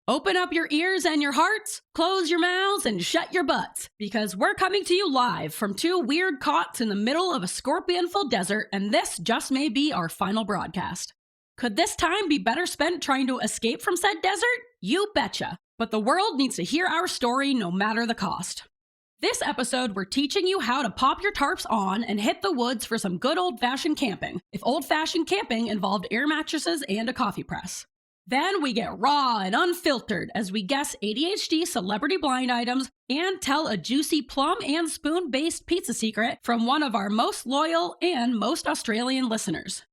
Open up your ears and your hearts, close your mouths, and shut your butts, because we're coming to you live from two weird cots in the middle of a scorpionful desert, and this just may be our final broadcast. Could this time be better spent trying to escape from said desert? You betcha. But the world needs to hear our story no matter the cost. This episode, we're teaching you how to pop your tarps on and hit the woods for some good old-fashioned camping, if old-fashioned camping involved air mattresses and a coffee press. Then we get raw and unfiltered as we guess ADHD Celebrity Blind Items and tell a juicy plum-and-spoon-based pizza secret from one of our most loyal and most Australian listeners.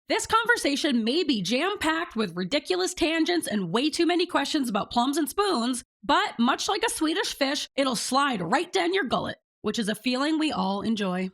This conversation may be jam-packed with ridiculous tangents and way too many questions about plums and spoons, but much like a Swedish fish, it'll slide right down your gullet, which is a feeling we all enjoy.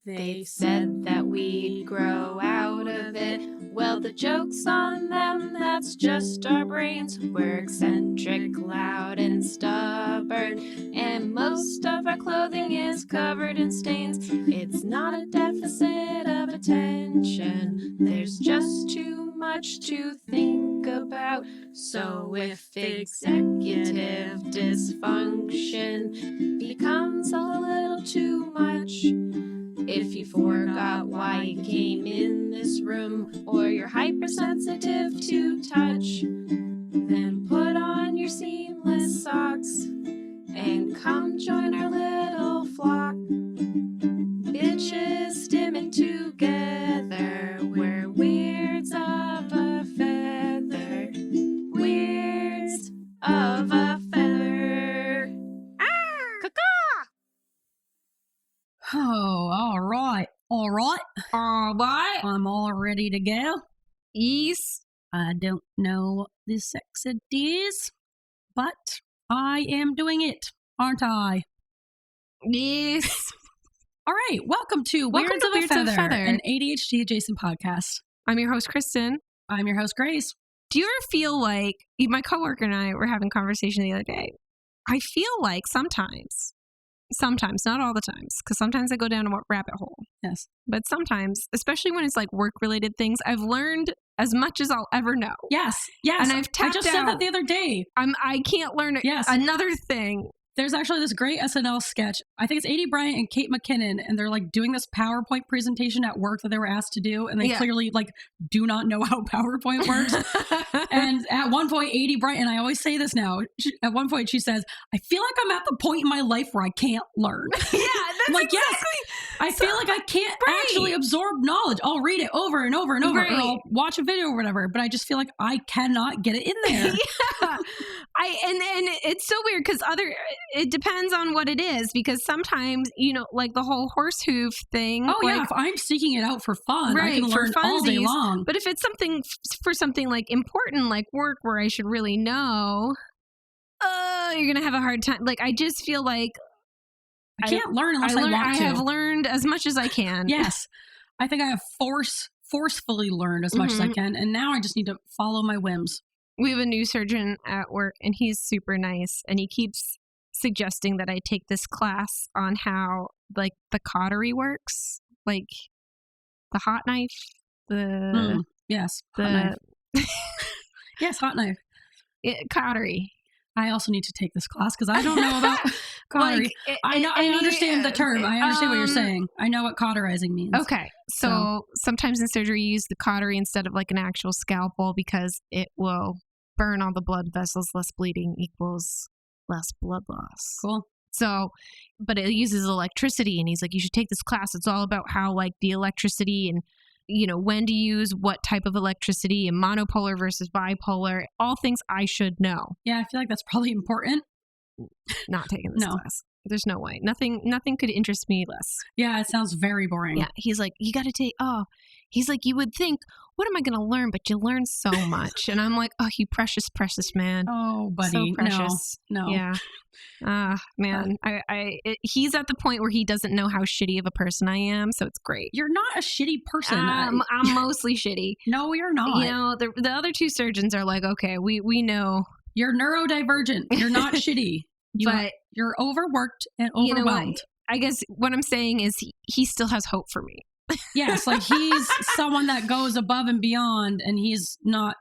They said that we'd grow out of it. Well, the joke's on them, that's just our brains. We're eccentric, loud, and stubborn, and most of our clothing is covered in stains. It's not a deficit of attention, there's just too much to think about. So if executive dysfunction becomes a little too much, if you forgot why you came in this room, or you're hypersensitive to touch, then put on your seamless socks and come join our little flock. Bitches stimming together, we're weirds of a feather, weirds of a feather. Oh, all right. I'm all ready to go. Yes. I don't know what this exit is, but I am doing it, aren't I? Yes. All right, welcome to Weirds of a Feather, an ADHD-Adjacent podcast. I'm your host, Kristen. I'm your host, Grace. Do you ever feel like, my coworker and I were having a conversation the other day, I feel like sometimes, not all the times, because sometimes I go down a rabbit hole. Yes. But sometimes, especially when it's like work-related things, I've learned as much as I'll ever know. Yes. And I just said that the other day. I can't learn another thing. There's actually this great SNL sketch. I think it's A.D. Bryant and Kate McKinnon, and they're like doing this PowerPoint presentation at work that they were asked to do, and they clearly like do not know how PowerPoint works. And at one point, A.D. Bryant, and I always say this now, at one point she says, I feel like I'm at the point in my life where I can't learn. Yeah, that's like, exactly. Yes, I feel like I can't actually absorb knowledge. I'll read it over and over and over, or I'll watch a video or whatever, but I just feel like I cannot get it in there. Yeah. And it's so weird because it depends on what it is, because sometimes, like the whole horse hoof thing. Oh, yeah. If I'm seeking it out for fun, I can learn all day long. But if it's something like important, like work, where I should really know, you're going to have a hard time. Like, I just feel like I can't learn unless I want to. I have learned as much as I can. Yes. I think I have forcefully learned as much as I can. And now I just need to follow my whims. We have a new surgeon at work, and he's super nice, and he keeps suggesting that I take this class on how, like, the cautery works, like the hot knife, yes, hot knife. Yes, hot knife. Cautery. I also need to take this class because I don't know about cautery. I understand the term. I understand what you're saying. I know what cauterizing means. Okay. So sometimes in surgery, you use the cautery instead of like an actual scalpel because it will burn all the blood vessels. Less bleeding equals less blood loss. Cool. So, but it uses electricity, and he's like, you should take this class. It's all about how, like, the electricity and, when to use what type of electricity, and monopolar versus bipolar, all things I should know. Yeah, I feel like that's probably important. Not taking this class. There's no way. Nothing could interest me less. Yeah, it sounds very boring. Yeah, he's like, you got to take, he's like, you would think, what am I going to learn? But you learn so much. And I'm like, oh, you precious, precious man. Oh, buddy. So precious. No. Yeah. Man, he's at the point where he doesn't know how shitty of a person I am. So it's great. You're not a shitty person. I'm mostly shitty. No, you're not. The other two surgeons are like, okay, we know. You're neurodivergent. You're not shitty. But you're overworked and overwhelmed. I guess what I'm saying is he still has hope for me. Yes, like he's someone that goes above and beyond, and he's not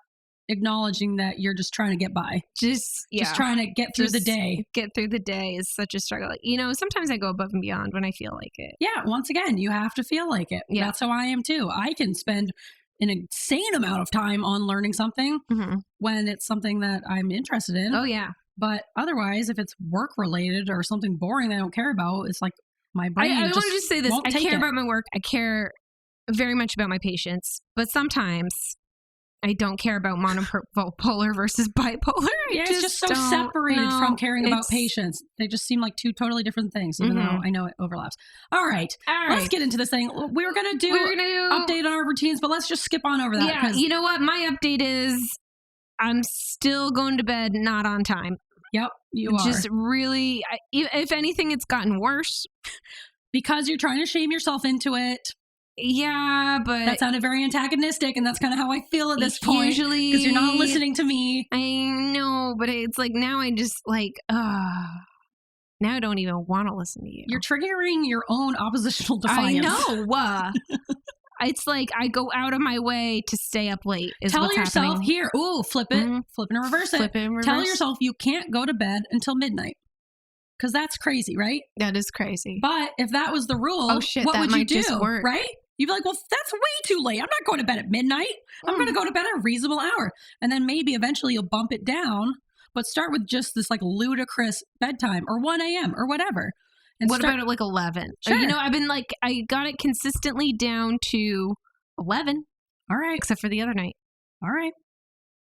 acknowledging that you're just trying to get by. Just trying to get through the day. Get through the day is such a struggle. Sometimes I go above and beyond when I feel like it. Yeah, once again, you have to feel like it. Yeah. That's how I am too. I can spend an insane amount of time on learning something when it's something that I'm interested in. Oh, yeah. But otherwise, if it's work related or something boring that I don't care about, it's like my brain I just want to just say this. won't I take care it. about my work. I care very much about my patients. But sometimes I don't care about monopolar versus bipolar. It's just so separated from caring about patients. They just seem like two totally different things, even though I know it overlaps. All right. Let's get into this thing. We were going to do update on our routines, but let's just skip on over that. Yeah, you know what? My update is I'm still going to bed not on time. Yep, you are. Just really, if anything, it's gotten worse. Because you're trying to shame yourself into it. Yeah, but that sounded very antagonistic, and that's kind of how I feel at this point. Usually, because you're not listening to me. I know, but it's like now I just like, now I don't even want to listen to you. You're triggering your own oppositional defiance. I know. It's like I go out of my way to stay up late. Tell yourself here, flip it, flip it and reverse it. Tell yourself you can't go to bed until midnight. Because that's crazy, right? That is crazy. But if that was the rule, what would you do? Just work. Right? You'd be like, well, that's way too late. I'm not going to bed at midnight. I'm going to go to bed at a reasonable hour. And then maybe eventually you'll bump it down, but start with just this like ludicrous bedtime or 1 a.m. or whatever. And what about at like 11? Sure. I've been like, I got it consistently down to 11. All right. Except for the other night. All right.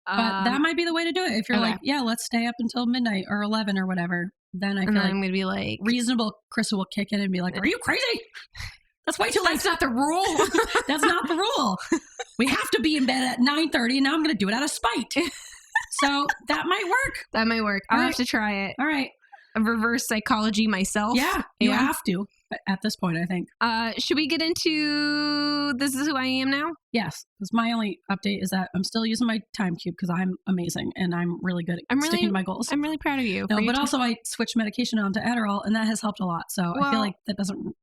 But that might be the way to do it. If you're like, yeah, let's stay up until midnight or 11 or whatever. Then I feel like I'm going to be like, reasonable Chris will kick in and be like, are you crazy? That's way too late. That's not the rule. That's not the rule. We have to be in bed at 9:30 and now I'm going to do it out of spite. So that might work. That might work. I'll have to try it. All right. A reverse psychology myself. Yeah, you have to at this point, I think. Should we get into This Is Who I Am Now? Yes, because my only update is that I'm still using my time cube because I'm amazing and I'm really good at sticking to my goals. I'm really proud of you. No, but also I switched medication onto Adderall and that has helped a lot. So I feel like that doesn't...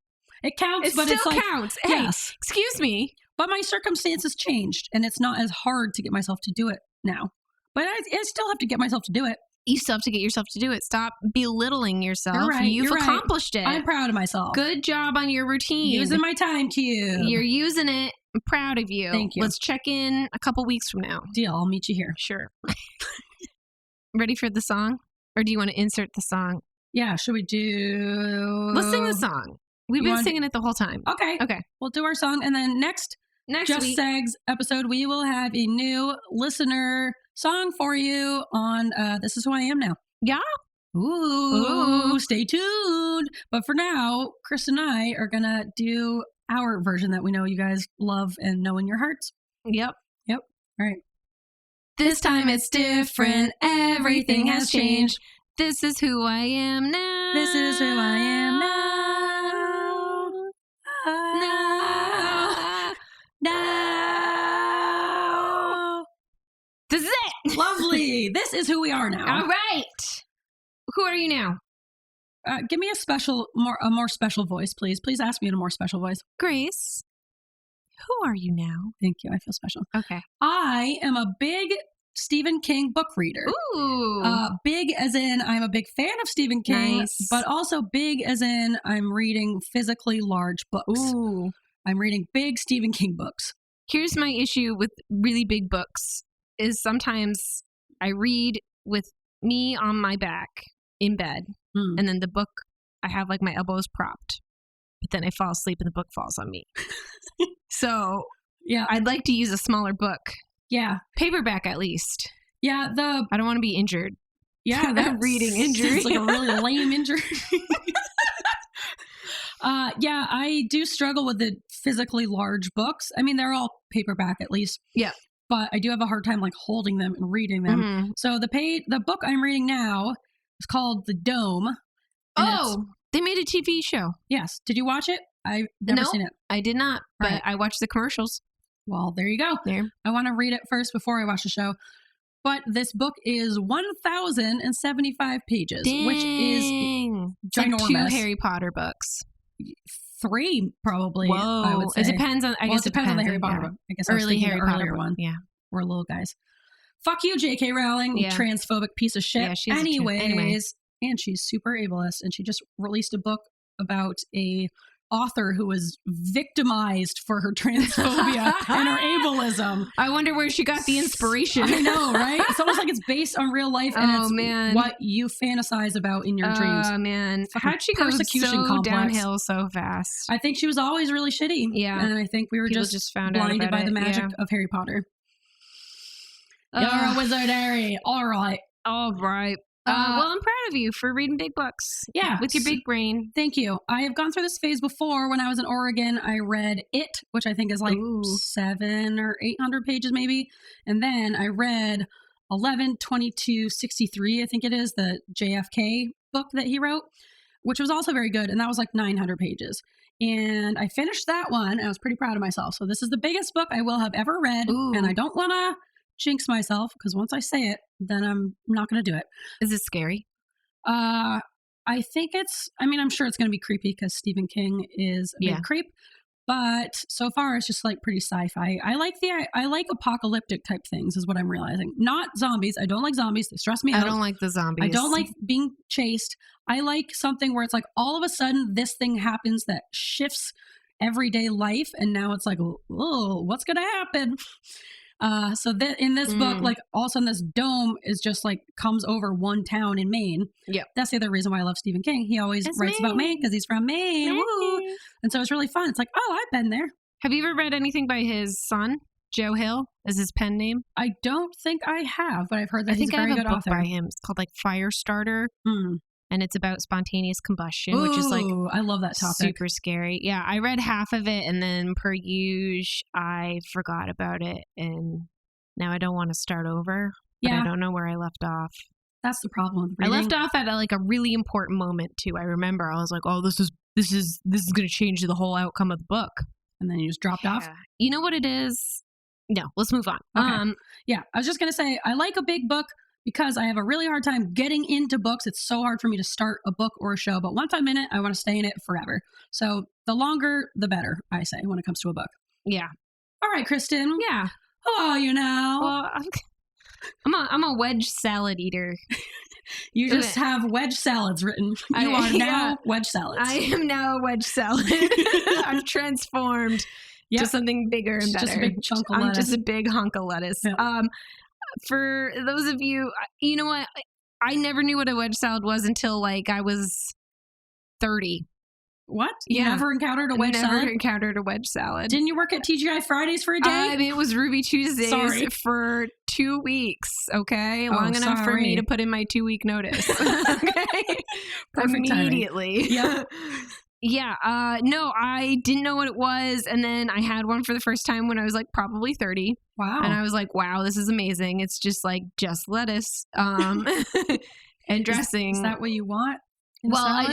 It counts, but it's like... counts. Hey, yes. Excuse me. But my circumstances changed and it's not as hard to get myself to do it now. But I still have to get myself to do it. You still have to get yourself to do it. Stop belittling yourself. You're right. You've accomplished it. I'm proud of myself. Good job on your routine. Using my time cube. You're using it. I'm proud of you. Thank you. Let's check in a couple weeks from now. Deal. I'll meet you here. Sure. Ready for the song? Or do you want to insert the song? Yeah. Should we do... Let's sing the song. We've been singing it the whole time. Okay. We'll do our song. And then next Just week. Segs episode, we will have a new listener song for you on This Is Who I Am Now. Yeah. Ooh, stay tuned. But for now, Chris and I are going to do our version that we know you guys love and know in your hearts. Yep. All right. This time it's different. Everything has changed. This is who I am now. This is who I am now. Now. This is it. Lovely. This is who we are now. All right. Who are you now? Give me a more special voice, please. Please ask me in a more special voice. Grace, who are you now? Thank you. I feel special. Okay. I am a big Stephen King book reader. Ooh. Big as in I'm a big fan of Stephen King, nice. But also big as in I'm reading physically large books. Ooh. I'm reading big Stephen King books. Here's my issue with really big books is sometimes I read with me on my back in bed, and then the book, I have like my elbows propped, but then I fall asleep and the book falls on me. So yeah, I'd like to use a smaller book. Yeah. Paperback at least. Yeah. I don't want to be injured. Yeah. That reading injury. It's like a really lame injury. Yeah, I do struggle with the physically large books. I mean, they're all paperback at least. Yeah. But I do have a hard time like holding them and reading them. Mm-hmm. So the book I'm reading now is called The Dome. Oh, they made a TV show. Yes. Did you watch it? I've never seen it. I did not, but right. I watched the commercials. Well, there you go. There. I want to read it first before I watch the show. But this book is 1,075 pages, Dang. Which is ginormous. Like 2 Harry Potter books. 3 probably. Whoa. I would say. It depends on. I guess it depends on the Harry Potter book. I guess early Harry Potter one. Yeah, we're little guys. fuck you, J.K. Rowling, Yeah. transphobic piece of shit. Yeah, she's anyway. And she's super ableist, and she just released a book about a author who was victimized for her transphobia and her ableism. I wonder where she got the inspiration. I know, right? It's almost like it's based on real life, and it's man. what you fantasize about in your dreams. Oh, man. How'd she go downhill so fast? I think she was always really shitty. Yeah. And I think we were People just found blinded out by about the it. magic of Harry Potter. You're a wizard, Harry. All right. All right. Well, I'm proud of you for reading big books. Yeah. With your big brain. Thank you. I have gone through this phase before. When I was in Oregon, I read It, which I think is like 700 or 800 pages maybe. And then I read 11/22/63, I think it is, the JFK book that he wrote, which was also very good. And that was like 900 pages. And I finished that one, and I was pretty proud of myself. So this is the biggest book I will have ever read. Ooh. And I don't want to jinx myself, because once I say it, then I'm not going to do it. Is it scary? I think I'm sure it's going to be creepy because Stephen King is a big creep, but so far it's just like pretty sci-fi. I like apocalyptic type things is what I'm realizing. Not zombies. I don't like zombies. They stress me out. I don't like the zombies. I don't like being chased. I like something where it's like all of a sudden this thing happens that shifts everyday life, and now it's like, oh, what's going to happen? So that in this book, like all of a sudden this dome is just like comes over one town in Maine. Yeah. That's the other reason why I love Stephen King. He always writes about Maine because he's from Maine. Woo! And so it's really fun. It's like, oh, I've been there. Have you ever read anything by his son, Joe Hill? Is his pen name? I don't think I have, but I've heard that he's a very good author. I think I have a book by him. It's called like Firestarter. And it's about spontaneous combustion, which is like, I love that topic. Super scary. Yeah, I read half of it, and then per usual, I forgot about it, and now I don't want to start over. But I don't know where I left off. That's the problem with reading. I left off at like a really important moment too. I remember I was like, "Oh, this is going to change the whole outcome of the book," and then you just dropped off. You know what it is? No, let's move on. Okay. I was just going to say I like a big book, because I have a really hard time getting into books. It's so hard for me to start a book or a show. But once I'm in it, I want to stay in it forever. So the longer, the better, I say, when it comes to a book. Yeah. All right, Kristen. Yeah. Who are you now? Well, I'm a wedge salad eater. You just have wedge salads written. You are now wedge salads. I am now a wedge salad. I've transformed to something bigger and better. Just a big chunk of lettuce. I'm just a big hunk of lettuce. Yep. For those of you, you know what? I never knew what a wedge salad was until like I was 30. What? You never encountered a wedge salad? Never encountered a wedge salad. Didn't you work at TGI Fridays for a day? I mean, it was Ruby Tuesdays for 2 weeks, okay? Long enough for me to put in my 2-week notice. Okay? Perfect immediately. Yeah. Yeah. No, I didn't know what it was. And then I had one for the first time when I was like probably 30. Wow. And I was like, wow, this is amazing. It's just lettuce and dressing. Is that what you want? Well, I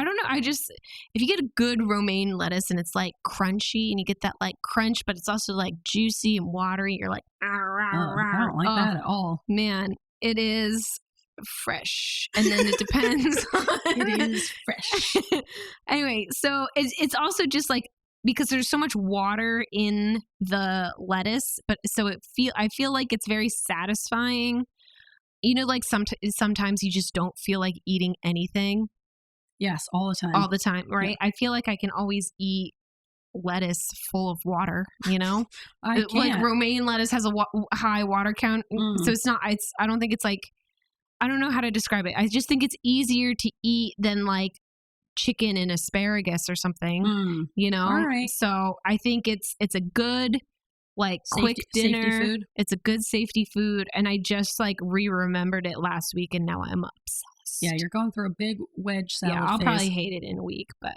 don't know. If you get a good romaine lettuce and it's like crunchy and you get that like crunch, but it's also like juicy and watery, you're like, I don't like that at all. Man, it is fresh. And then it depends on it is fresh. Anyway, so it's also just like, because there's so much water in the lettuce, but so I feel like it's very satisfying. You know, like sometimes you just don't feel like eating anything. Yes, all the time. All the time, right? Yeah. I feel like I can always eat lettuce full of water, you know? Like romaine lettuce has a high water count. So I don't think it's like, I don't know how to describe it. I just think it's easier to eat than like chicken and asparagus or something, you know? All right. So I think it's a good like quick dinner. Safety food. It's a good safety food. And I just like remembered it last week and now I'm obsessed. Yeah, you're going through a big wedge salad I'll phase. probably hate it in a week, but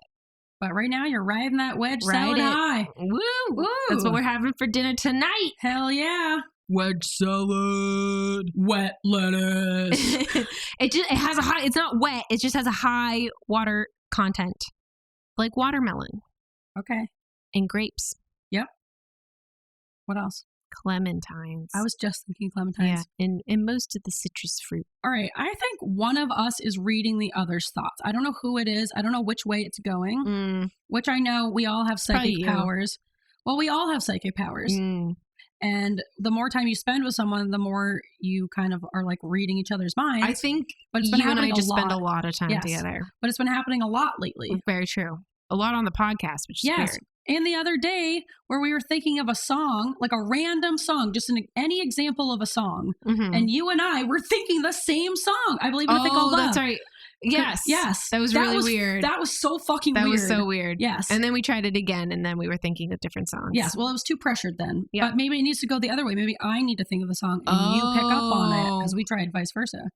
right now you're riding that wedge salad high. Woo! Woo! That's what we're having for dinner tonight. Hell yeah. Wedge salad. Wet lettuce. It has a high, it's not wet, it just has a high water content. Like watermelon. Okay. And grapes. Yep. What else? Clementines. I was just thinking clementines. Yeah, and most of the citrus fruit. All right. I think one of us is reading the other's thoughts. I don't know who it is. I don't know which way it's going, which I know we all have psychic powers. Well, we all have psychic powers. And the more time you spend with someone, the more you kind of are like reading each other's minds. I think but it's been you and I happening just a lot. spend a lot of time Yes. together. But it's been happening a lot lately. Very true. A lot on the podcast, which is Yes. weird. And the other day where we were thinking of a song, like a random song, just any example of a song. Mhm. And you and I were thinking the same song. I believe in a thing called love. That's right. Yes. Yes. That was really weird. That was so fucking weird. That was so weird. Yes. And then we tried it again, and then we were thinking of different songs. Yes. Well, it was too pressured then. Yeah. But maybe it needs to go the other way. Maybe I need to think of the song and you pick up on it because we tried vice versa.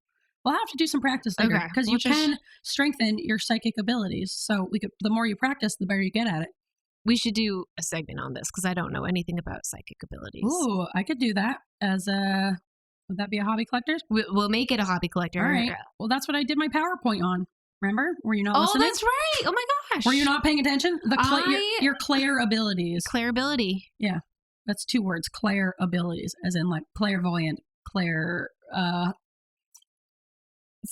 We'll have to do some practice later Okay. because you can strengthen your psychic abilities. So the more you practice, the better you get at it. We should do a segment on this because I don't know anything about psychic abilities. Ooh, I could do that as a. Would that be a hobby collector? We'll make it a hobby collector. All right. Well, that's what I did my PowerPoint on. Remember? Were you not listening? Oh, that's right. Oh my gosh. Were you not paying attention? Your Claire abilities. Claire ability. Yeah. That's 2 words. Claire abilities, as in like clairvoyant, Claire,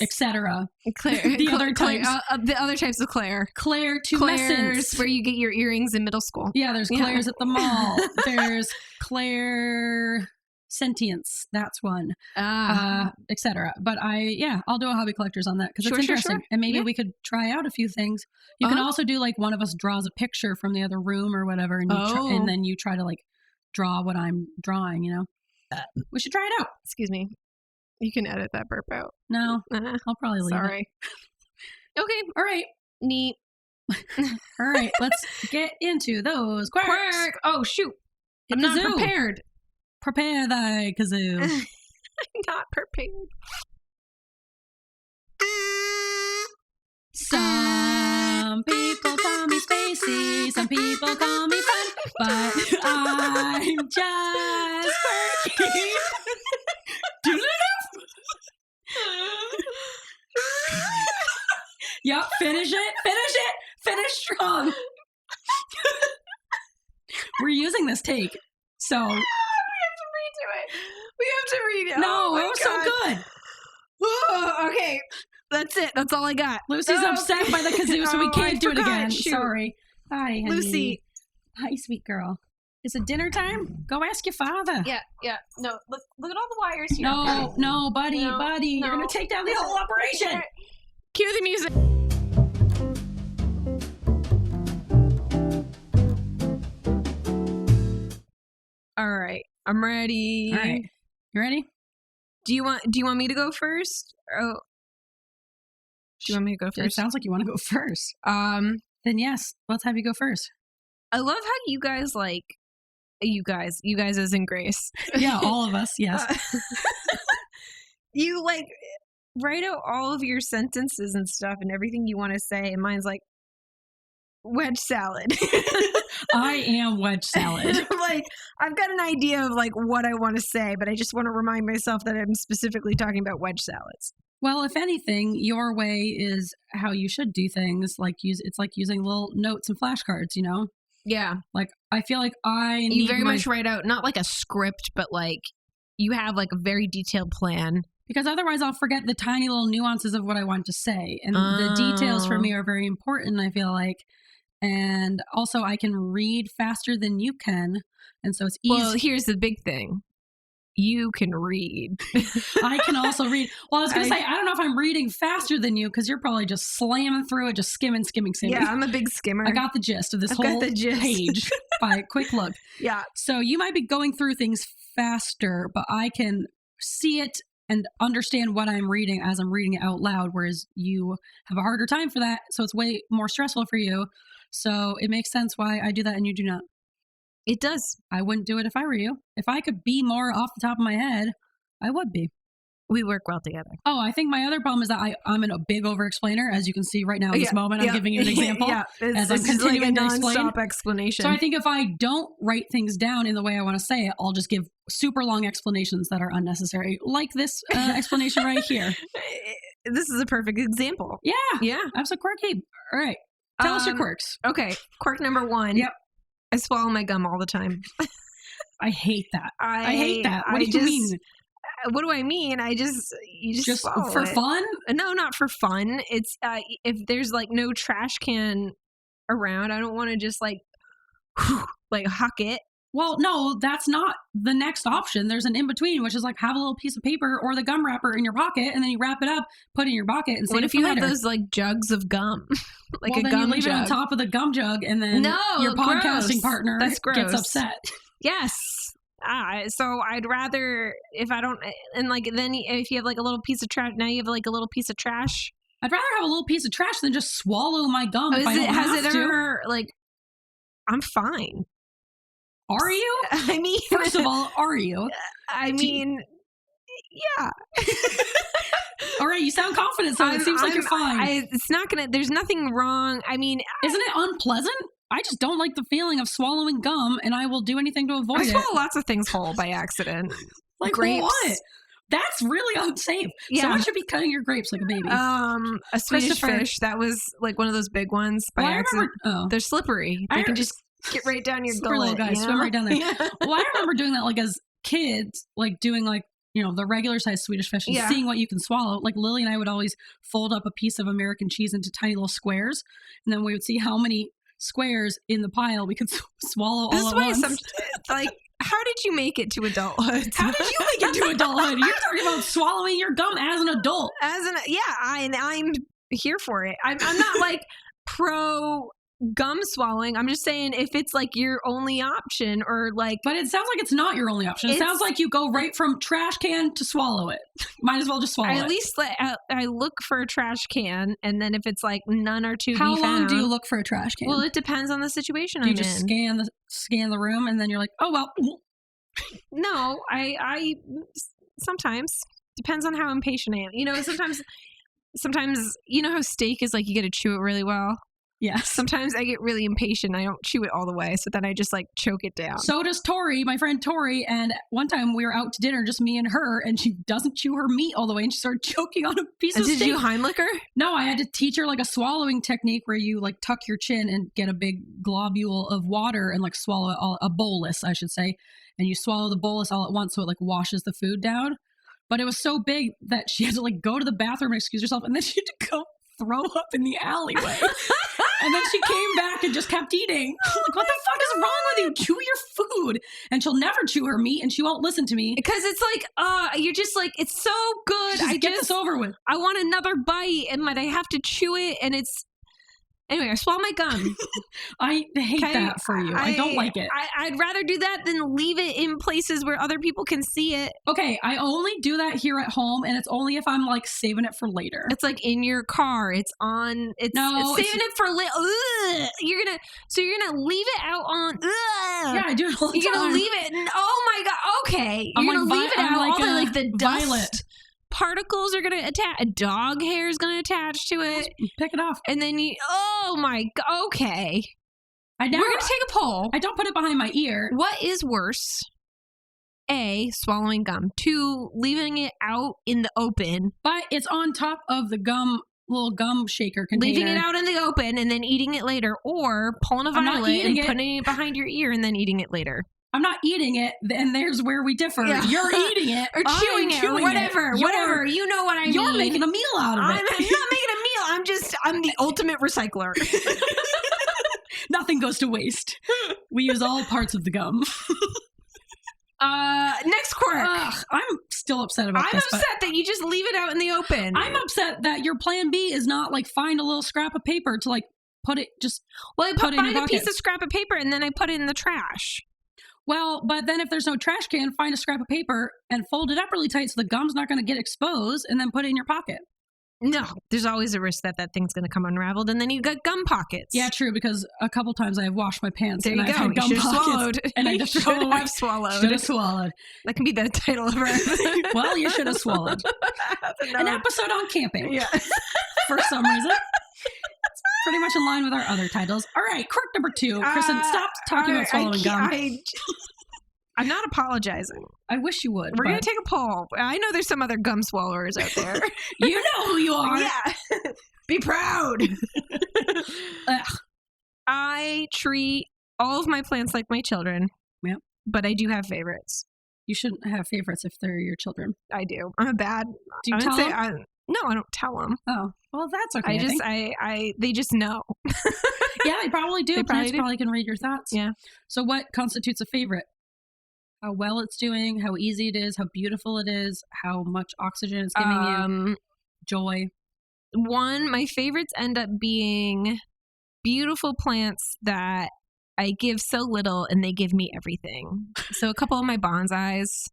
etc. Claire. The other types. The other types of Claire. Claire Claire's where you get your earrings in middle school. Yeah, there's Claire's at the mall. There's Claire sentience. That's one. Etc. But I'll do a hobby collectors on that because it's interesting. Sure. And maybe we could try out a few things. You can also do like one of us draws a picture from the other room or whatever, and and then you try to like draw what I'm drawing. You know, we should try it out. Excuse me. You can edit that burp out. No, I'll probably leave Sorry. it. Okay. All right. Neat. All right. Let's get into those quirks. Quirk. Oh, shoot. Hit I'm the not zoo. prepared. Prepare thy kazoo. I'm not prepared. Some people call me spacey, some people call me fun, but I'm just quirky. Yep, finish it strong. We're using this take, so we have to redo it. We have to read it. No, it was so good. Oh, okay, that's it. That's all I got. Lucy's upset by the kazoo, so we can't do it again. Shoot. Sorry. Hi, honey. Lucy. Hi, sweet girl. Is it dinner time? Go ask your father. Yeah. No, look at all the wires here. No, buddy. You're going to take down the whole operation. Right. Cue the music. All right. I'm ready. All right. You ready? Do you want me to go first? Oh. Do you want me to go first? It sounds like you want to go first. Then yes, let's have you go first. I love how you guys you guys as in Grace. Yeah, all of us, yes. You write out all of your sentences and stuff and everything you want to say, and mine's like wedge salad. I am wedge salad. I've got an idea of what I want to say, but I just want to remind myself that I'm specifically talking about wedge salads. Well, if anything, your way is how you should do things. It's like using little notes and flashcards, you know? Yeah. I feel like you very much write out, not like a script, but you have a very detailed plan. Because otherwise I'll forget the tiny little nuances of what I want to say. And the details for me are very important, I feel like. And also I can read faster than you can. And so it's easy. Well, here's the big thing. You can read. I can also read. Well, I was going to say, I don't know if I'm reading faster than you because you're probably just slamming through it, just skimming. Yeah, I'm a big skimmer. I got the gist of this whole page by a quick look. Yeah. So you might be going through things faster, but I can see it and understand what I'm reading as I'm reading it out loud, whereas you have a harder time for that. So it's way more stressful for you. So it makes sense why I do that and you do not. It does. I wouldn't do it if I were you. If I could be more off the top of my head, I would be. We work well together. Oh, I think my other problem is that I'm a big over-explainer, as you can see right now in this moment. I'm giving you an example as I'm continuing to explain. Non-stop explanation. So I think if I don't write things down in the way I want to say it, I'll just give super long explanations that are unnecessary, like this explanation right here. This is a perfect example. Yeah. I'm so quirky. All right. Tell us your quirks. Okay. Quirk number 1. Yep. I swallow my gum all the time. I hate that. I hate that. What do you mean? What do I mean? You just swallow for it. Fun? No, not for fun. It's if there's no trash can around, I don't want to just huck it. Well, no, that's not the next option. There's an in-between, which is like have a little piece of paper or the gum wrapper in your pocket, and then you wrap it up, put it in your pocket, and save What it if for you later. have those like jugs of gum? Like well, a then gum you leave jug. it on top of the gum jug, and then your podcasting partner That's gross. gets upset. Yes. So I'd rather if I don't, and like then if you have like a little piece of trash, now you have like a little piece of trash. I'd rather have a little piece of trash than just swallow my gum. If I don't has it have ever like? I'm fine. Are you? I mean, first of all, are you? I mean, yeah. All right, you sound confident, so it seems like you're fine. It's not gonna. There's nothing wrong. I mean, isn't it unpleasant? I just don't like the feeling of swallowing gum, and I will do anything to avoid it. I swallow lots of things whole by accident. Like grapes. What? That's really unsafe. Yeah. Someone should be cutting your grapes like a baby. A Swedish Fish. That was like one of those big ones by accident. They're slippery. They can just get right down your gullet. Little guys swim right down there. Yeah. Well, I remember doing that like as kids, like doing like, you know, the regular size Swedish Fish and seeing what you can swallow. Like Lily and I would always fold up a piece of American cheese into tiny little squares, and then we would see how many squares in the pile we could swallow all at once. Like, how did you make it to adulthood? How did you make it to adulthood? You're talking about swallowing your gum as an adult. I'm here for it. I'm not like pro gum swallowing. I'm just saying if it's like your only option or like. But it sounds like it's not your only option. It sounds like you go right from trash can to swallow it. Might as well just swallow it. At least I look for a trash can, and then if it's like none are to be found. How long do you look for a trash can? Well, it depends on the situation. Do you just scan the room, and then you're like, oh well. No, I sometimes depends on how impatient I am. You know, sometimes you know how steak is like you got to chew it really well. Yeah. Sometimes I get really impatient. I don't chew it all the way, so then I just like choke it down. So does Tori, my friend Tori. And one time we were out to dinner, just me and her, and she doesn't chew her meat all the way, and she started choking on a piece of steak. Did you Heimlich her? No, I had to teach her like a swallowing technique where you like tuck your chin and get a big globule of water and like swallow it all, a bolus, I should say. And you swallow the bolus all at once, so it like washes the food down. But it was so big that she had to like go to the bathroom and excuse herself, and then she had to go throw up in the alleyway. And then she came back and just kept eating. Like, what the fuck is wrong with you? Chew your food. And she'll never chew her meat, and she won't listen to me. Because it's like, you're just like, it's so good. Just get this over with. I want another bite, and I have to chew it, and it's... Anyway, I swallow my gum. I hate that for you. I don't like it. I'd rather do that than leave it in places where other people can see it. Okay, I only do that here at home, and it's only if I'm like saving it for later. It's like in your car. It's saving it for later. You're gonna leave it out on. Yeah, I do it all the You're time. gonna leave it. Oh my god. Okay, you're gonna leave it out. All the dust. Violet. Particles are going to attach. A dog hair is going to attach to it. Just pick it off. And then oh my god. Okay. We're going to take a poll. I don't put it behind my ear. What is worse? A, swallowing gum. 2, leaving it out in the open. But it's on top of the little gum shaker container. Leaving it out in the open and then eating it later. Or pulling a violet and putting it behind your ear and then eating it later. I'm not eating it, and there's where we differ. Yeah. You're eating it. Or chewing it, or whatever. Whatever. You know what I mean. You're making a meal out of it. I'm not making a meal. I'm the ultimate recycler. Nothing goes to waste. We use all parts of the gum. Next quirk. I'm still upset about this. I'm upset that you just leave it out in the open. I'm upset that your plan B is not like find a little scrap of paper to like put it just. Well, I find a piece of scrap of paper and then I put it in the trash. Well, but then if there's no trash can, find a scrap of paper and fold it up really tight so the gum's not going to get exposed, and then put it in your pocket. No, there's always a risk that thing's going to come unraveled, and then you got gum pockets. Yeah, true, because a couple times I have washed my pants there and I've had gum pockets. Swallowed. And I just throw away. Should have swallowed. That can be the title of our episode. Well, you should have swallowed. An episode on camping. Yeah. For some reason. It's pretty much in line with our other titles. All right, quirk number 2. Kristen, stop talking about swallowing gum. I'm not apologizing. I wish you would. We're going to take a poll. I know there's some other gum swallowers out there. You know who you are. Yeah. Be proud. I treat all of my plants like my children. Yep. But I do have favorites. You shouldn't have favorites if they're your children. I do. I'm a bad. Do you tell them? No, I don't tell them. Oh. Well, that's okay. They just know. Yeah, they probably do. Plants probably can read your thoughts. Yeah. So what constitutes a favorite? How well it's doing, how easy it is, how beautiful it is, how much oxygen it's giving you, joy. My favorites end up being beautiful plants that I give so little and they give me everything. So a couple of my bonsais,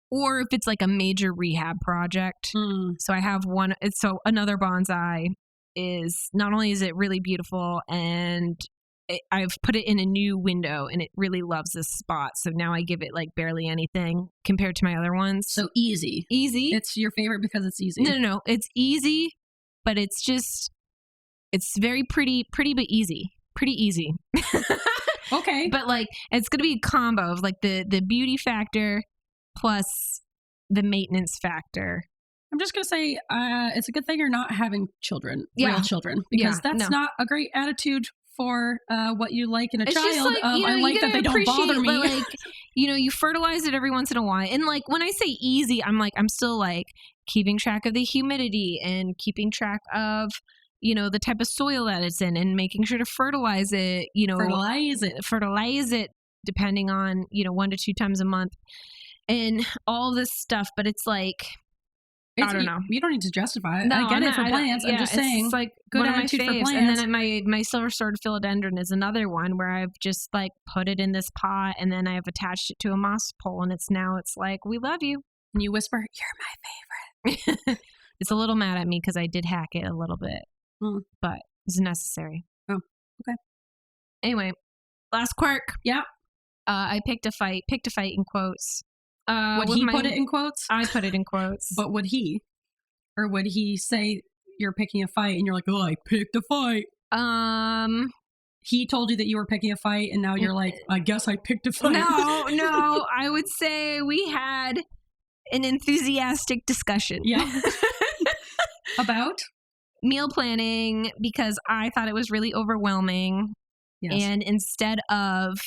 or if it's like a major rehab project. So I have one. So another bonsai is not only is it really beautiful, and I've put it in a new window and it really loves this spot. So now I give it like barely anything compared to my other ones. So easy. It's your favorite because it's easy. No. It's easy, but it's very pretty but easy. Pretty easy. Okay. But like, it's going to be a combo of like the beauty factor plus the maintenance factor. I'm just going to say it's a good thing you're not having real children, because that's not a great attitude for what you like in a child. Just like, I like that they don't bother me. Like, you fertilize it every once in a while. And like, when I say easy, I'm still like keeping track of the humidity and keeping track of, the type of soil that it's in and making sure to fertilize it, fertilize it depending on, 1 to 2 times a month and all this stuff. But it's like, I don't know. You don't need to justify it. No, I get it for plants. I'm just saying, it's like good attitude for plants. And then my silver sword philodendron is another one where I've just like put it in this pot and then I've attached it to a moss pole, and it's like, we love you. And you whisper, you're my favorite. It's a little mad at me because I did hack it a little bit, but it's necessary. Oh, okay. Anyway, last quirk. Yeah. I picked a fight in quotes. Would he put it in quotes? I put it in quotes. But would he? Or would he say you're picking a fight and you're like, oh, I picked a fight? He told you that you were picking a fight and now you're like, I guess I picked a fight. No. I would say we had an enthusiastic discussion. Yeah. About? Meal planning, because I thought it was really overwhelming. Yes. And instead of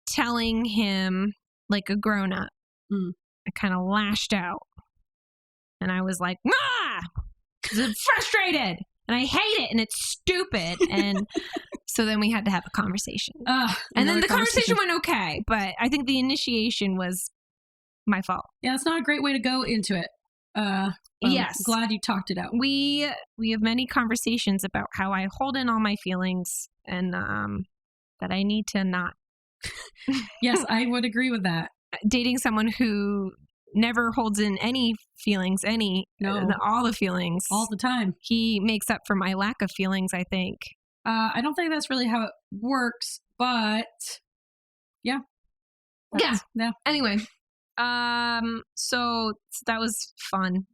telling him like a grown-up, I kind of lashed out and I was like, I'm frustrated and I hate it and it's stupid. And so then we had to have a conversation. And then the conversation went okay, but I think the initiation was my fault. Yeah, it's not a great way to go into it. Yes. I'm glad you talked it out. We have many conversations about how I hold in all my feelings and that I need to not. Yes, I would agree with that. Dating someone who never holds in any feelings, all the feelings. All the time. He makes up for my lack of feelings, I think. I don't think that's really how it works, but yeah. Yeah. Anyway, so that was fun.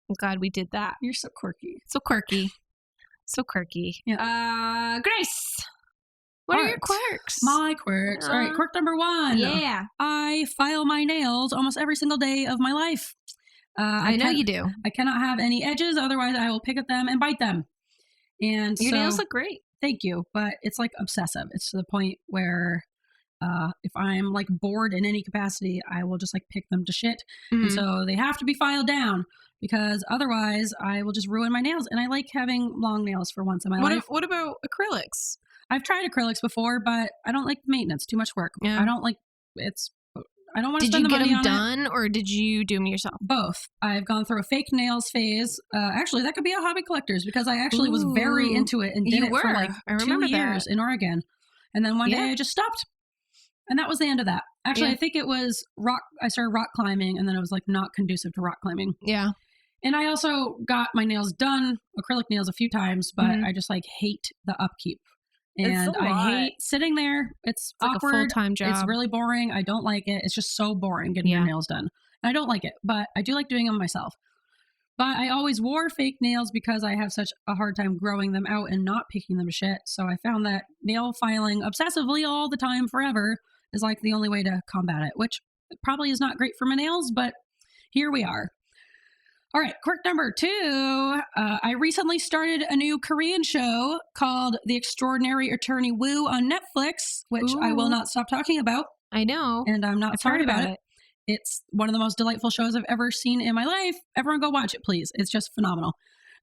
I'm glad we did that. You're so quirky. So quirky. Yeah. Grace. What are your quirks? My quirks. All right, quirk number 1. Yeah. I file my nails almost every single day of my life. I know you do. I cannot have any edges, otherwise I will pick at them and bite them. And your nails look great. Thank you, but it's like obsessive. It's to the point where if I'm like bored in any capacity, I will just like pick them to shit. And so they have to be filed down, because otherwise I will just ruin my nails. And I like having long nails for once in my life. What about acrylics? I've tried acrylics before, but I don't like the maintenance. Too much work. Yeah. I don't want to spend the money on it. Did you get them done, or did you do them yourself? Both. I've gone through a fake nails phase. Actually, that could be a hobby collector's, because I actually was very into it and did it for like 2 years in Oregon. And then one day I just stopped. And that was the end of that. Actually, I think it was I started rock climbing, and then it was like not conducive to rock climbing. Yeah. And I also got my nails done, acrylic nails, a few times, but I just like hate the upkeep. And I hate sitting there. It's awkward. Like a full-time job. It's really boring. I don't like it. It's just so boring getting your nails done. And I don't like it, but I do like doing them myself. But I always wore fake nails because I have such a hard time growing them out and not picking them to shit. So I found that nail filing obsessively all the time forever is like the only way to combat it, which probably is not great for my nails, but here we are. All right, quirk number 2. I recently started a new Korean show called The Extraordinary Attorney Woo on Netflix, which I will not stop talking about. I know. And I'm not sorry about it. It's one of the most delightful shows I've ever seen in my life. Everyone go watch it, please. It's just phenomenal.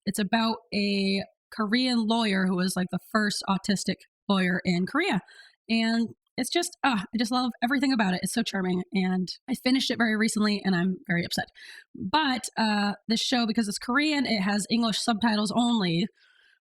It's about a Korean lawyer who was like the first autistic lawyer in Korea. And it's just, I just love everything about it. It's so charming. And I finished it very recently and I'm very upset. But this show, because it's Korean, it has English subtitles only.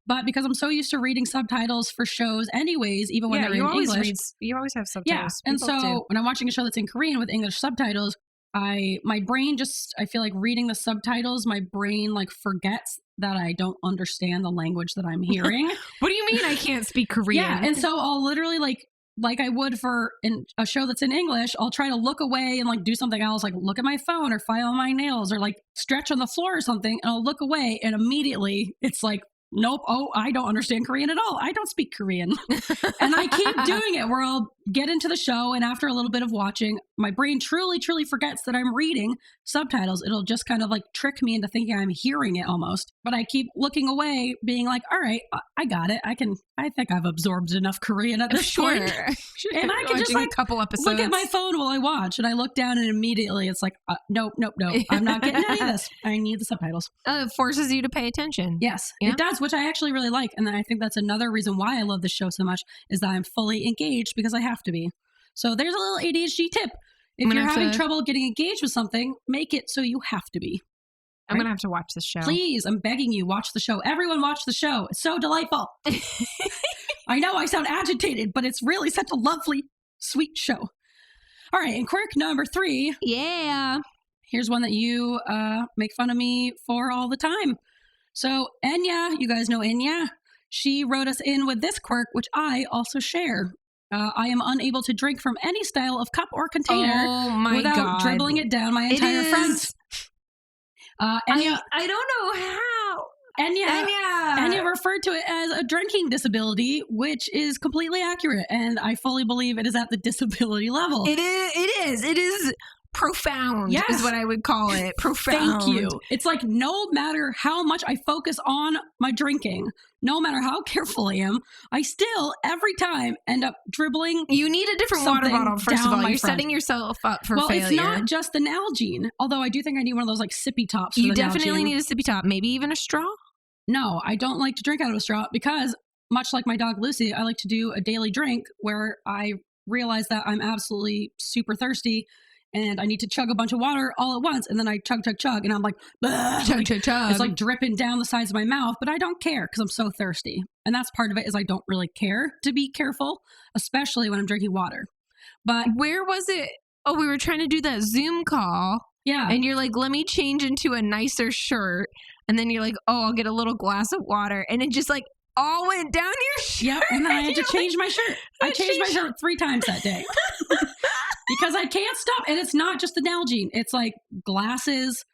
But because I'm so used to reading subtitles for shows anyways, even when they're in English. You always have subtitles. Yeah. And so when I'm watching a show that's in Korean with English subtitles, my brain just, I feel like reading the subtitles, my brain like forgets that I don't understand the language that I'm hearing. What do you mean I can't speak Korean? Yeah. And so I'll literally like I would for a show that's in English, I'll try to look away and like do something else, like look at my phone or file my nails or like stretch on the floor or something. And I'll look away and immediately it's like, nope. Oh, I don't understand Korean at all. I don't speak Korean. And I keep doing it where I'll get into the show and after a little bit of watching, my brain truly forgets that I'm reading subtitles. It'll just kind of like trick me into thinking I'm hearing it almost. But I keep looking away, being like, all right, I got it. I think I've absorbed enough Korean at this point. And I can just like a couple episodes. Look at my phone while I watch. And I look down and immediately it's like, nope. I'm not getting any of this. I need the subtitles. It forces you to pay attention. Yes, yeah? It does, which I actually really like. And I think that's another reason why I love this show so much is that I'm fully engaged because I have to be. So there's a little ADHD tip. If you're having trouble getting engaged with something, make it so you have to be. I'm going to have to watch this show. Please, I'm begging you, watch the show. Everyone watch the show. It's so delightful. I know I sound agitated, but it's really such a lovely, sweet show. All right, and quirk number 3. Yeah. Here's one that you make fun of me for all the time. So Enya, you guys know Enya? She wrote us in with this quirk, which I also share. I am unable to drink from any style of cup or container without dribbling it down my entire front. Enya, I don't know how. Enya referred to it as a drinking disability, which is completely accurate, and I fully believe it is at the disability level. It is profound, yes, is what I would call it. Profound. Thank you. It's like no matter how much I focus on my drinking, no matter how careful I am, I still, every time, end up dribbling. You need a different water bottle, first of all. You're setting yourself up for failure. Well, it's not just the Nalgene, although I do think I need one of those like sippy tops. You definitely need a sippy top, maybe even a straw. No, I don't like to drink out of a straw because, much like my dog Lucy, I like to do a daily drink where I realize that I'm absolutely super thirsty and I need to chug a bunch of water all at once. And then I chug, and I'm like, chug. It's like dripping down the sides of my mouth, but I don't care because I'm so thirsty. And that's part of it is I don't really care to be careful, especially when I'm drinking water. But where was it? Oh, we were trying to do that Zoom call. Yeah. And you're like, let me change into a nicer shirt. And then you're like, oh, I'll get a little glass of water. And it just like all went down your shirt. Yeah. And then I had to change my shirt. I changed my shirt 3 times that day. Because I can't stop. And it's not just the Nalgene. It's like glasses.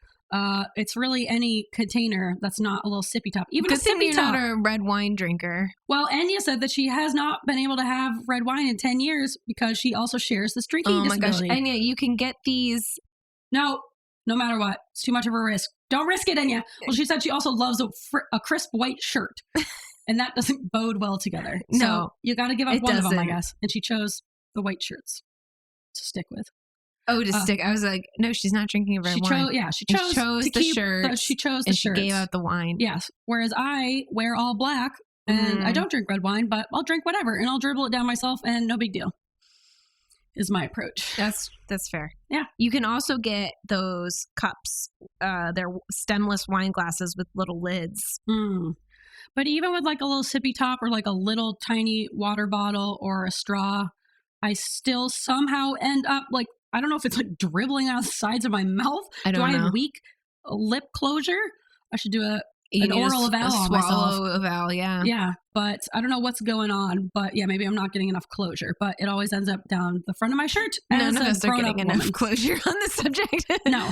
It's really any container that's not a little sippy top. Even a sippy top. You're not a red wine drinker. Well, Enya said that she has not been able to have red wine in 10 years because she also shares this drinking disability. Oh my gosh. Enya, you can get these. No matter what. It's too much of a risk. Don't risk it, Enya. Well, she said she also loves a crisp white shirt. And that doesn't bode well together. No. So you got to give up one of them, I guess. And she chose the white shirts to stick with. Oh, to stick. I was like, no, she's not drinking a red wine. She chose the shirt. She chose the shirt. She gave out the wine. Yes. Whereas I wear all black and I don't drink red wine, but I'll drink whatever and I'll dribble it down myself and no big deal. Is my approach. That's fair. Yeah. You can also get those cups. They're stemless wine glasses with little lids. But even with like a little sippy top or like a little tiny water bottle or a straw, I still somehow end up like, I don't know if it's like dribbling out the sides of my mouth. Do I have weak lip closure? I should do an oral eval on myself. Swallow eval, yeah. Yeah, but I don't know what's going on. But yeah, maybe I'm not getting enough closure. But it always ends up down the front of my shirt. None of us are getting enough closure on this subject. No.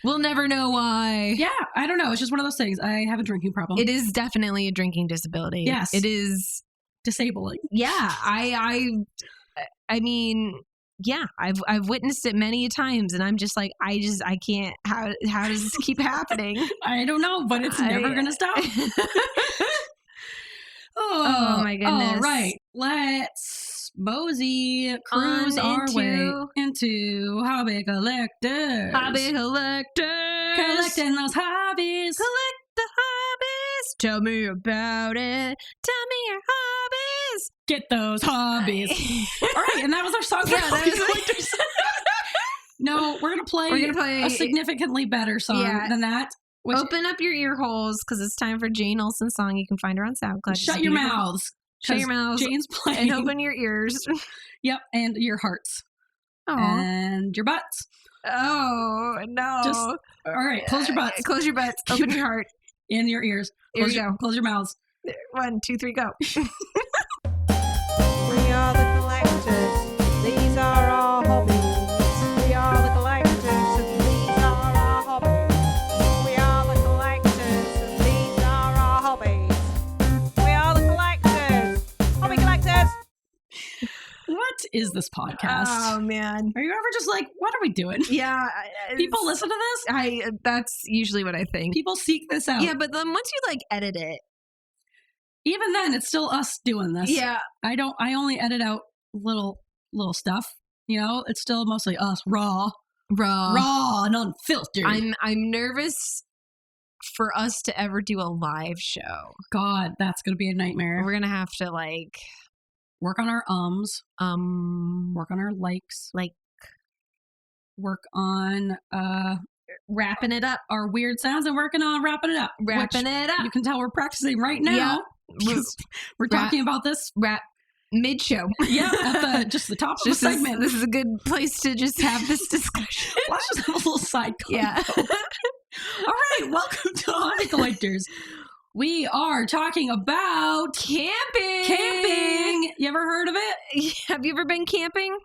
We'll never know why. Yeah, I don't know. It's just one of those things. I have a drinking problem. It is definitely a drinking disability. Yes. It is disabling. Yeah. I mean, yeah, I've witnessed it many times and I'm just like, I can't, how does this keep happening? I don't know, but it's never going to stop. Oh my goodness. All right. Let's mosey cruise our way into hobby collectors. Hobby collectors. Collecting those hobbies. Collect the Tell me about it. Tell me your hobbies. Get those hobbies. All right, and that was our song. Yeah, that was collectors. No, we're gonna play a significantly better song than that. Open up your ear holes because it's time for Jane Olsen's song. You can find her on SoundCloud. Shut your mouths. Shut your mouths. Jane's playing. And open your ears. Yep, and your hearts. Aww. And your butts. Oh, no. All right, close your butts. Close your butts. Open your heart. And your ears. Here we go. Close your mouths. 1, 2, 3, go. We are the collectors. These are our hobbies. We are the collectors, and these are our hobbies. We are the collectors, and these are our hobbies. We are the collectors. Hobby collectors. What is this podcast? Oh, man. Are you ever just like, what are we doing? Yeah. People listen to this? That's usually what I think. People seek this out. Yeah, but then once you like edit it. Even then, it's still us doing this. Yeah. I only edit out little stuff. You know, it's still mostly us, raw and unfiltered. I'm nervous for us to ever do a live show. God, that's going to be a nightmare. We're going to have to like work on our work on our likes, work on wrapping it up, our weird sounds, and working on wrapping it up. You can tell we're practicing right now. Yeah. We're talking about this mid-show. Yeah, at just the top of the segment. This is a good place to just have this discussion. Let's just have a little side convo. Yeah. All right, welcome to Hobby Collectors. We are talking about camping. You ever heard of it? Have you ever been camping?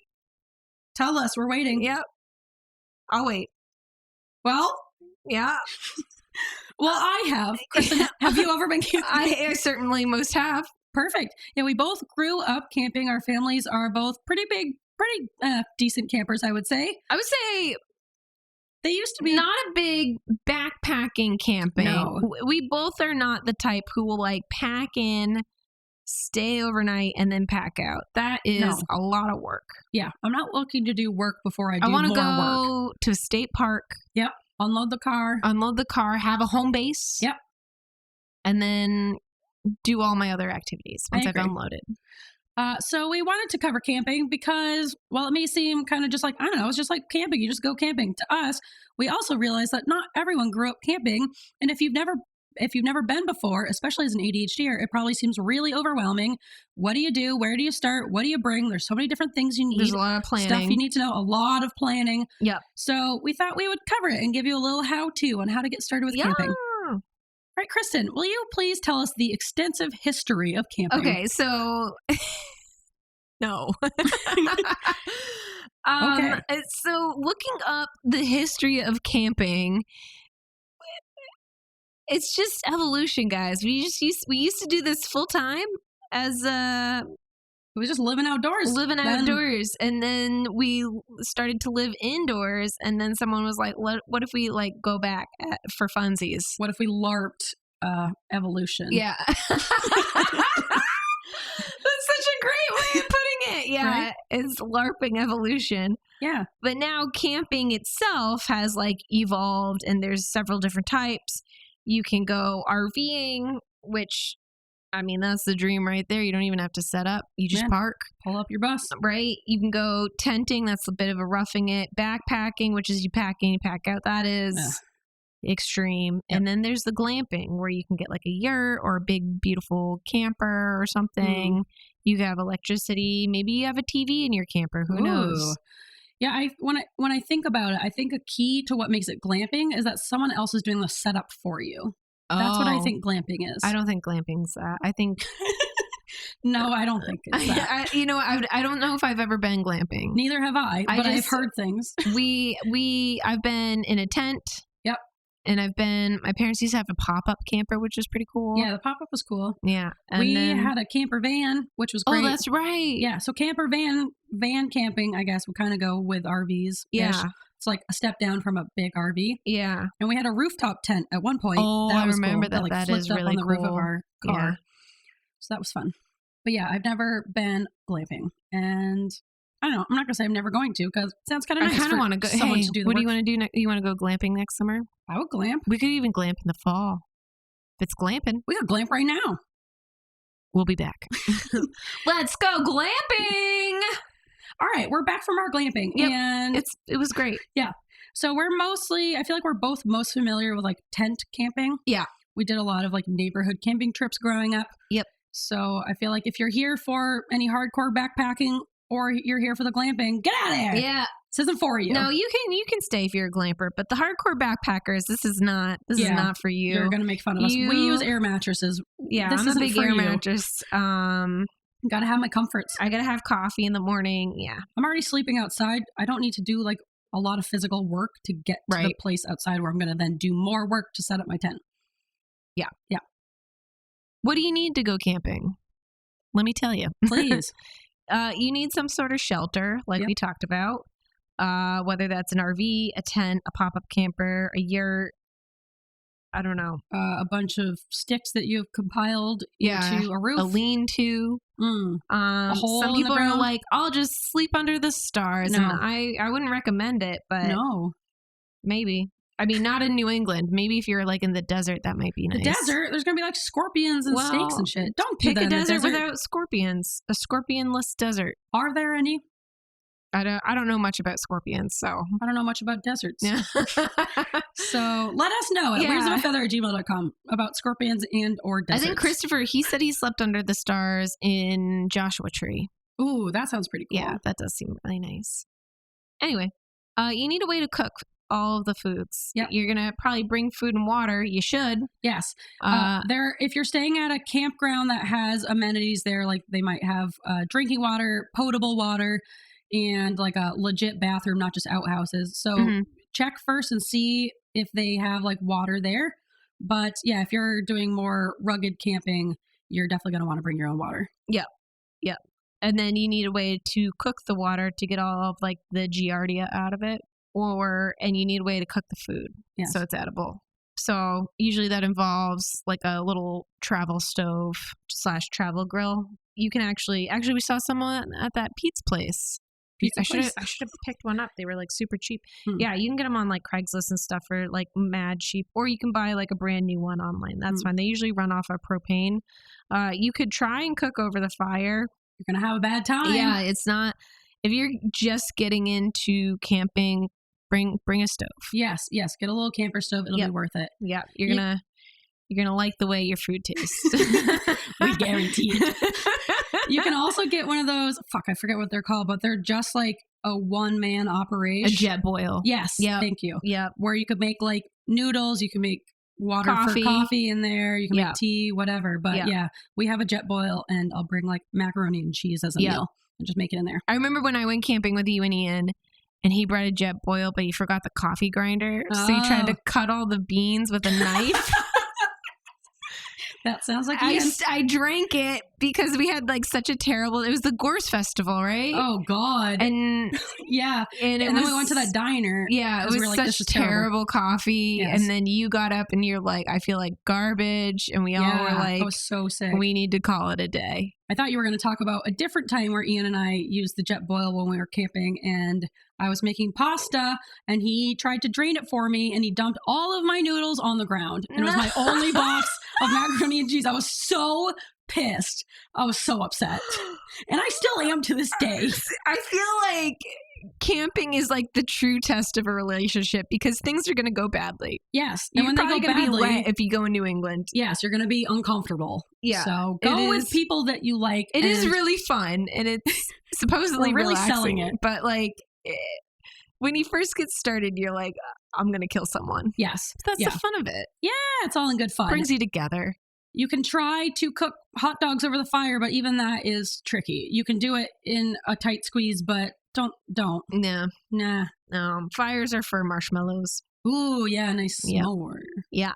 Tell us. We're waiting. Yep. I'll wait. Well, yeah. Well, I have. Kristen, have you ever been camping? I certainly most have. Perfect. Yeah, we both grew up camping. Our families are both pretty decent campers, I would say. I would say they used to be not a big backpacking camping. No. We both are not the type who will like pack in, stay overnight, and then pack out. That is a lot of work. Yeah, I'm not looking to do work before I do more work. I want to go to a state park. Yep. Unload the car, have a home base. Yep. And then do all my other activities once I've unloaded. So we wanted to cover camping because, while it may seem kind of just like, I don't know, it's just like camping. You just go camping. To us, we also realize that not everyone grew up camping. And if you've never been before, especially as an ADHDer, it probably seems really overwhelming. What do you do? Where do you start? What do you bring? There's so many different things you need. There's a lot of planning. Stuff you need to know. A lot of planning. Yep. So we thought we would cover it and give you a little how-to on how to get started with camping. All right, Kristen, will you please tell us the extensive history of camping? Okay, so no. Okay. So looking up the history of camping, it's just evolution, guys. We used to do this full time as we was just living outdoors. And then we started to live indoors. And then someone was like, what if we like go back for funsies? What if we LARPed evolution? Yeah. That's such a great way of putting it. Yeah. Right? It's LARPing evolution. Yeah. But now camping itself has like evolved and there's several different types. You can go RVing, which, I mean, that's the dream right there. You don't even have to set up. You just park. Pull up your bus. Right. You can go tenting. That's a bit of a roughing it. Backpacking, which is you pack in, you pack out. That is extreme. Yep. And then there's the glamping where you can get like a yurt or a big, beautiful camper or something. You have electricity. Maybe you have a TV in your camper. Who knows? Yeah, when I think about it, I think a key to what makes it glamping is that someone else is doing the setup for you. That's what I think glamping is. I don't think glamping's that. I think no, I don't think it's that. I don't know if I've ever been glamping. Neither have I, but I've heard things. I've been in a tent. Yep. And my parents used to have a pop-up camper, which was pretty cool. Yeah, the pop-up was cool. Yeah. And we had a camper van, which was great. Oh, that's right. Yeah, so camper van camping, I guess, would kind of go with RVs. Yeah. It's like a step down from a big RV. Yeah. And we had a rooftop tent at one point. Oh, I remember cool. that. That is really on the cool. roof of our car. Yeah. So that was fun. But yeah, I've never been glamping. And I don't know. I'm not going to say I'm never going to because it sounds kind of nice. I kind of want to go. Hey, to do the what do you want to do? You want to go glamping next summer? I would glamp. We could even glamp in the fall. it's glamping. We got glamp right now. We'll be back. Let's go glamping. All right, we're back from our glamping. Yep. And It was great. yeah. So I feel like we're both most familiar with like tent camping. Yeah. We did a lot of like neighborhood camping trips growing up. Yep. So I feel like if you're here for any hardcore backpacking or you're here for the glamping, get out of there. Yeah. This isn't for you. No, you can stay if you're a glamper, but the hardcore backpackers, this is not for you. You're gonna make fun of us. We use air mattresses. Yeah, this I'm a isn't big for air you. mattress. Gotta have my comforts. I gotta have coffee in the morning. Yeah. I'm already sleeping outside. I don't need to do like a lot of physical work to get to the place outside where I'm gonna then do more work to set up my tent. Yeah. Yeah. What do you need to go camping? Let me tell you. Please. You need some sort of shelter, like we talked about. Whether that's an RV, a tent, a pop-up camper, a yurt. I don't know. A bunch of sticks that you've compiled into a roof. A lean-to. A hole some in the people are ground. like, I'll just sleep under the stars. No. And I wouldn't recommend it, but No. maybe. I mean, not in New England. Maybe if you're like in the desert, that might be nice. The desert, there's going to be like scorpions and snakes and shit. Don't do pick that a in the desert desert without scorpions. A scorpionless desert. Are there any? I don't know much about scorpions, so. I don't know much about deserts. Yeah. So let us know at where'sofafeather@gmail.com about scorpions and or deserts. I think Christopher, he said he slept under the stars in Joshua Tree. Ooh, that sounds pretty cool. Yeah, that does seem really nice. Anyway, you need a way to cook all of the foods. Yep. You're going to probably bring food and water. You should. Yes. If you're staying at a campground that has amenities there, like they might have drinking water, potable water, and like a legit bathroom, not just outhouses. So check first and see if they have like water there. But yeah, if you're doing more rugged camping, you're definitely going to want to bring your own water. Yep. Yep. And then you need a way to cook the water to get all of like the giardia out of it. And you need a way to cook the food so it's edible. So usually that involves like a little travel stove / travel grill. You can actually we saw someone at that pizza place. I should have picked one up. They were like super cheap. Yeah, you can get them on like Craigslist and stuff for like mad cheap, or you can buy like a brand new one online. That's fine. They usually run off of propane. You could try and cook over the fire. You're gonna have a bad time. Yeah, it's not. If you're just getting into camping, bring a stove. Yes. Get a little camper stove. It'll be worth it. Yeah, you're gonna like the way your food tastes. We guarantee it. You can also get one of those. I forget what they're called, but they're just like a one-man operation. A jet boil. Yes. Yep. Thank you. Yep. Where you could make like noodles. You can make water for coffee in there. You can make tea, whatever. But yeah, we have a jet boil, and I'll bring like macaroni and cheese as a meal and just make it in there. I remember when I went camping with you and Ian, and he brought a jet boil, but he forgot the coffee grinder. So he tried to cut all the beans with a knife. That sounds like I drank it because we had like such a terrible. It was the Gorse Festival, right? Oh God! And yeah, and then we went to that diner. Yeah, it was such terrible coffee. Yes. And then you got up and you're like, I feel like garbage, and we all were like, I was so sick. We need to call it a day. I thought you were going to talk about a different time where Ian and I used the jet boil when we were camping, and I was making pasta, and he tried to drain it for me, and he dumped all of my noodles on the ground, and it was my only box of macaroni and cheese. I was so pissed. I was so upset, and I still am to this day. I feel like camping is like the true test of a relationship because things are going to go badly. Yes. And when they go badly, be wet if you go in New England. Yes, you're going to be uncomfortable. Yeah. So go with people that you like. It is really fun, and it's supposedly really relaxing, selling it. But like when you first get started, you're like, I'm going to kill someone. Yes. That's the fun of it. Yeah, it's all in good fun. Brings you together. You can try to cook hot dogs over the fire, but even that is tricky. You can do it in a tight squeeze, but don't. Nah. Fires are for marshmallows. Ooh, yeah, nice s'more. Yeah.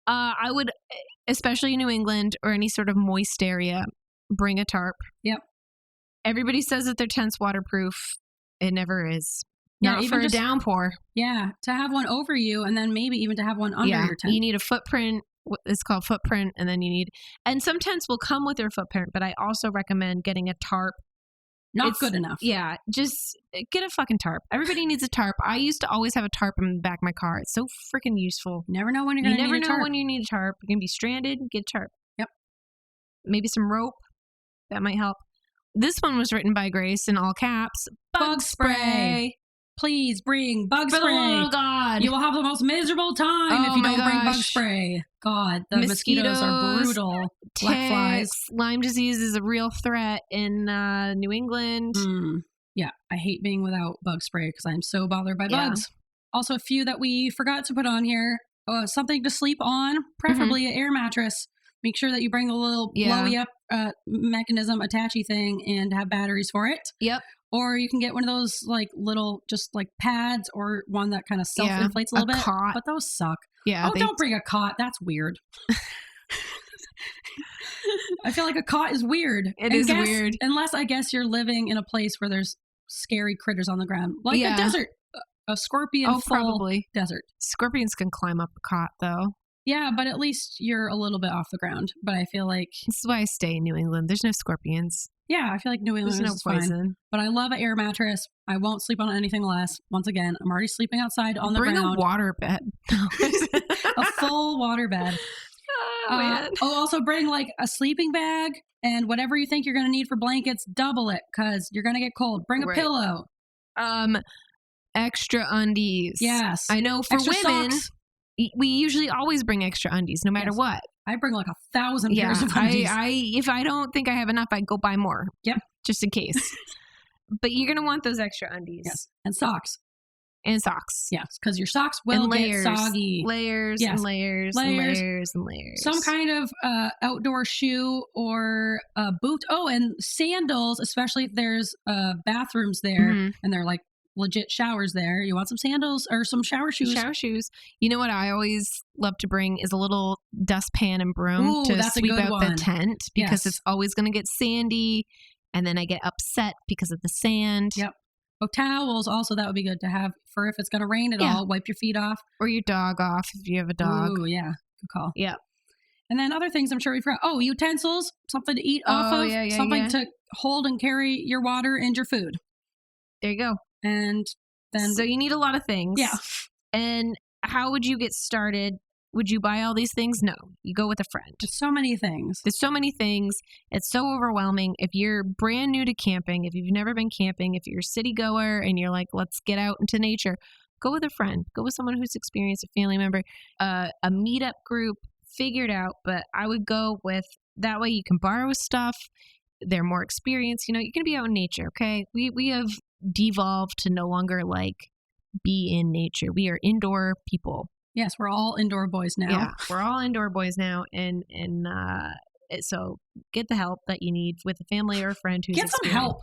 I would, especially in New England or any sort of moist area, bring a tarp. Yep. Everybody says that their tent's waterproof. It never is. Not even for a downpour. Yeah, to have one over you, and then maybe even to have one under your tent. You need a footprint. It's called footprint, and then and some tents will come with their footprint, but I also recommend getting a tarp Not good enough. Yeah, just get a fucking tarp. Everybody needs a tarp. I used to always have a tarp in the back of my car. It's so freaking useful. Never know when you're going to need a tarp. You never know when you need a tarp. You're going to be stranded, get a tarp. Yep. Maybe some rope. That might help. This one was written by Grace in all caps. Bug spray. Please bring bug spray. For the love of God. You will have the most miserable time if you don't bring bug spray. God, the mosquitoes are brutal. Black flies. Lyme disease is a real threat in New England. Yeah, I hate being without bug spray because I'm so bothered by bugs. Also, a few that we forgot to put on here. Something to sleep on, preferably an air mattress. Make sure that you bring a little blowy up mechanism, attachy thing, and have batteries for it. Yep. Or you can get one of those like little, just like pads, or one that kind of self-inflates a little bit. Cot. But those suck. Yeah. Don't bring a cot. That's weird. I feel like a cot is weird. It is weird. Unless I guess you're living in a place where there's scary critters on the ground. Like a desert. A scorpion probably. Desert. Scorpions can climb up a cot though. Yeah, but at least you're a little bit off the ground. But I feel like... This is why I stay in New England. There's no scorpions. Yeah, I feel like New England is poison. Fine. But I love an air mattress. I won't sleep on anything less. Once again, I'm already sleeping outside on the ground. Bring a water bed. A full water bed. Oh, man. Also bring like a sleeping bag, and whatever you think you're going to need for blankets, double it because you're going to get cold. Bring a pillow. Extra undies. Yes. I know for extra women... Socks. We usually always bring extra undies, no matter what. I bring like 1,000 pairs of undies. If I don't think I have enough, I go buy more. Yep. Just in case. But you're going to want those extra undies. Yes. And socks. And socks. Yes, because your socks will get soggy. Layers and layers and layers and layers. Some kind of outdoor shoe or a boot. Oh, and sandals, especially if there's bathrooms there and they're like legit showers there. You want some sandals or some shower shoes? Shower shoes. You know what I always love to bring is a little dustpan and broom to sweep out the tent because it's always going to get sandy, and then I get upset because of the sand. Yep. Oh, towels also, that would be good to have for if it's going to rain at all. Wipe your feet off. Or your dog off if you have a dog. Ooh, yeah. Good call. Yep. And then other things I'm sure we forgot. Oh, utensils, something to eat off of, something to hold and carry your water and your food. There you go. And then... So you need a lot of things. Yeah. And how would you get started? Would you buy all these things? No. You go with a friend. There's so many things. There's so many things. It's so overwhelming. If you're brand new to camping, if you've never been camping, if you're a city goer and you're like, let's get out into nature, go with a friend. Go with someone who's experienced, a family member, a meetup group, figure it out. But I would go with, that way you can borrow stuff. They're more experienced. You know, you're going to be out in nature, okay? We have devolved to no longer like be in nature. We are indoor people. Yes, we're all indoor boys now. Yeah, we're all indoor boys now, and so get the help that you need with a family or a friend who's get some help.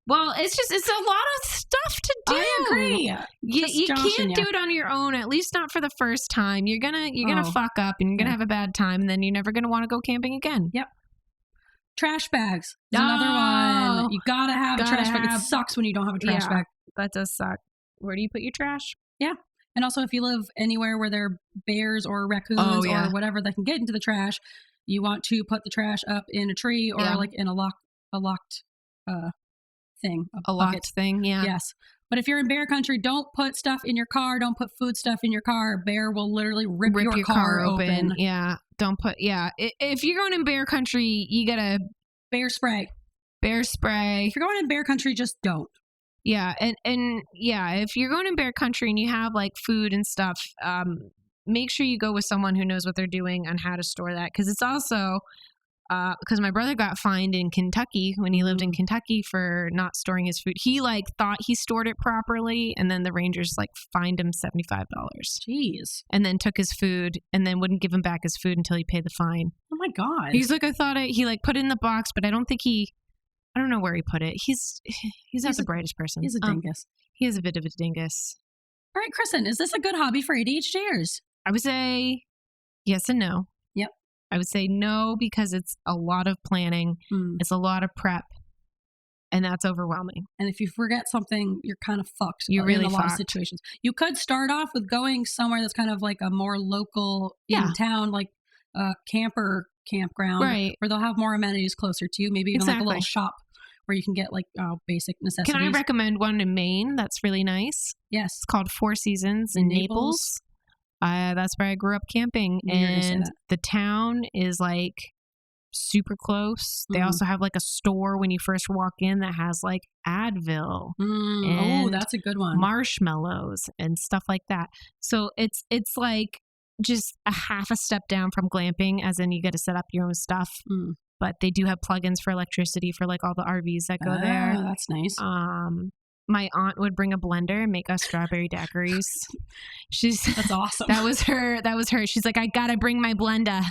Well, it's a lot of stuff to do. I agree. You can't do it on your own. At least not for the first time. You're gonna fuck up, and you're gonna have a bad time, and then you're never gonna want to go camping again. Yep. Trash bags is another one. You gotta have a trash bag. It sucks when you don't have a trash bag. That does suck. Where do you put your trash? Yeah. And also, if you live anywhere where there are bears or raccoons or whatever that can get into the trash, you want to put the trash up in a tree or like in a locked thing. A locked thing, yeah. Yes. But if you're in bear country, don't put stuff in your car. Don't put food stuff in your car. Bear will literally rip your car open. Yeah. Don't put, If you're going in bear country, you gotta... Bear spray. Bear spray. If you're going in bear country, just don't. Yeah, and if you're going in bear country and you have like food and stuff, make sure you go with someone who knows what they're doing on how to store that. Because it's also, because my brother got fined in Kentucky when he lived in Kentucky for not storing his food. He like thought he stored it properly, and then the rangers like fined him $75. Jeez. And then took his food and then wouldn't give him back his food until he paid the fine. Oh my God. He's like, he like put it in the box, but I don't know where he put it. He's not the brightest person. He's a dingus. He is a bit of a dingus. All right, Kristen, is this a good hobby for ADHDers? I would say yes and no. Yep. I would say no because it's a lot of planning. It's a lot of prep. And that's overwhelming. And if you forget something, you're kind of fucked. You're really in a fucked. lot of situations. You could start off with going somewhere that's kind of like a more local in town, like a campground, right, where they'll have more amenities closer to you. Maybe even like a little shop where you can get like basic necessities. Can I recommend one in Maine that's really nice? Yes. It's called Four Seasons in Naples. That's where I grew up camping. And the town is like super close. They also have like a store when you first walk in that has like Advil. Oh, that's a good one. Marshmallows and stuff like that. So it's like just a half a step down from glamping, as in you get to set up your own stuff. But they do have plugins for electricity for like all the RVs that go there. Oh, that's nice. My aunt would bring a blender and make us strawberry daiquiris. That's awesome. That was her. She's like, I gotta bring my blender.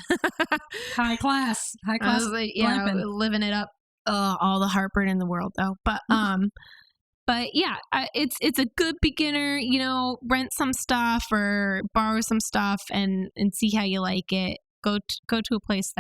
High class. I was like, yeah, living it up. All the heartburn in the world though. But yeah, it's a good beginner. You know, rent some stuff or borrow some stuff and see how you like it. Go to a place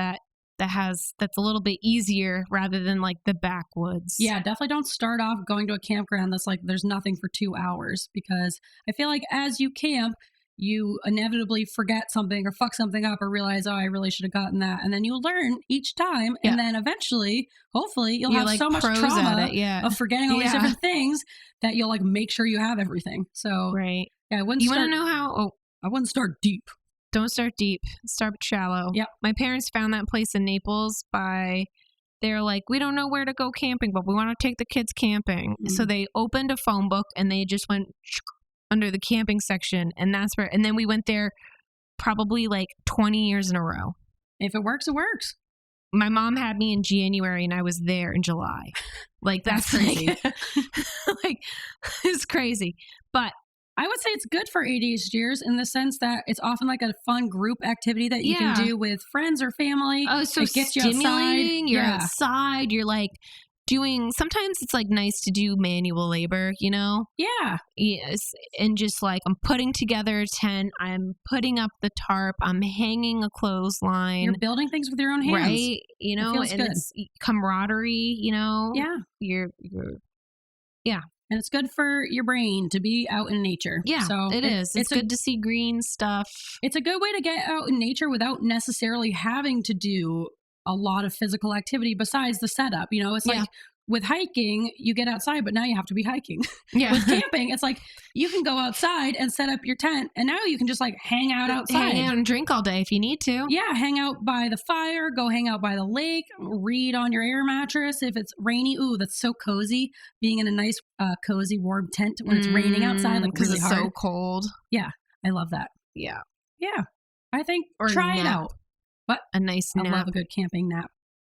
that's a little bit easier rather than like the backwoods. Yeah, definitely don't start off going to a campground that's like there's nothing for 2 hours, because I feel like as you camp, you inevitably forget something or fuck something up or realize, oh, I really should have gotten that. And then you'll learn each time. And then eventually, hopefully, you'll have like so much trauma of forgetting all these different things that you'll like make sure you have everything. So, right. Yeah, I wouldn't You want to know how? Oh, I wouldn't start deep. Don't start deep. Start shallow. Yep. My parents found that place in Naples they're like, we don't know where to go camping, but we want to take the kids camping. So they opened a phone book and they just went under the camping section. And then we went there probably like 20 years in a row. If it works, it works. My mom had me in January and I was there in July. Like that's crazy. Like it's crazy. But I would say it's good for ADHDers in the sense that it's often like a fun group activity that you can do with friends or family. Oh, so it gets stimulating. You outside. You're outside. You're like sometimes it's like nice to do manual labor, you know? Yeah. Yes. And just like I'm putting together a tent. I'm putting up the tarp. I'm hanging a clothesline. You're building things with your own hands. Right. You know, and good. it's camaraderie, you know? Yeah. Yeah. And it's good for your brain to be out in nature. Yeah, so it is. It's good to see green stuff. It's a good way to get out in nature without necessarily having to do a lot of physical activity besides the setup. You know, it's like with hiking, you get outside, but now you have to be hiking. Yeah. With camping, it's like you can go outside and set up your tent, and now you can just like hang out outside. Hang out and drink all day if you need to. Yeah, hang out by the fire, go hang out by the lake, read on your air mattress. If it's rainy, ooh, that's so cozy. Being in a nice, cozy, warm tent when it's raining outside, like because really it's hard. so cold. Yeah, I love that. Yeah. Yeah, I think Or try it nap. out. But A nice I nap. love a good camping nap.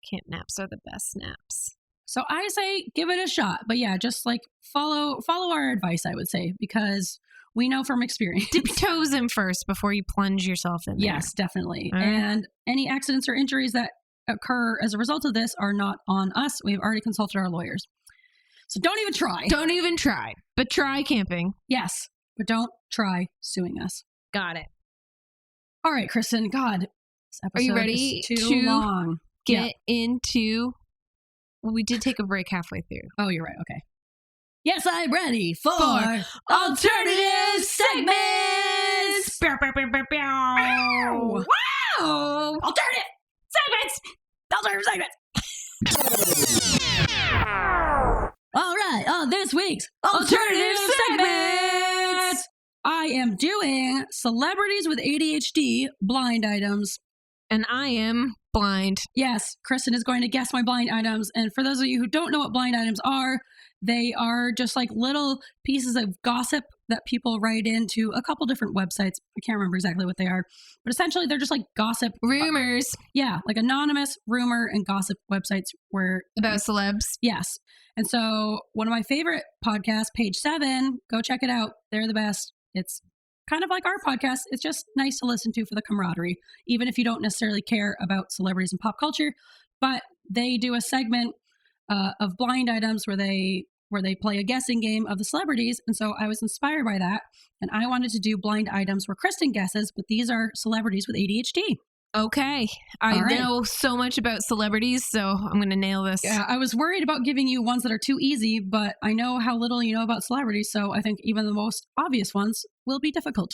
Camp naps are the best naps. So I say give it a shot. But yeah, just like follow our advice, I would say, because we know from experience. Dip your toes in first before you plunge yourself in there. Yes, definitely. All right. And any accidents or injuries that occur as a result of this are not on us. We've already consulted our lawyers. So don't even try. Don't even try. But try camping. Yes, but don't try suing us. Got it. All right, Kristen. God, this episode Are you ready is too to long. Get into... Well, we did take a break halfway through. Oh, you're right. Okay. Yes, I'm ready for alternative segments. Bow, bow, bow, bow, bow. Wow! Alternative segments. All right, on this week's alternative segments, I am doing celebrities with ADHD blind items. And I am blind. Yes, Kristen is going to guess my blind items. And for those of you who don't know what blind items are, they are just like little pieces of gossip that people write into a couple different websites. I can't remember exactly what they are, but essentially they're just like gossip. Rumors. Yeah, like anonymous rumor and gossip websites where... About celebs. Yes. And so one of my favorite podcasts, Page 7, go check it out. They're the best. It's kind of like our podcast. It's just nice to listen to for the camaraderie, even if you don't necessarily care about celebrities and pop culture. But they do a segment of blind items where they play a guessing game of the celebrities. And so I was inspired by that. And I wanted to do blind items where Kristen guesses, but these are celebrities with ADHD. Okay. I know so much about celebrities, so I'm going to nail this. Yeah, I was worried about giving you ones that are too easy, but I know how little you know about celebrities, so I think even the most obvious ones will be difficult.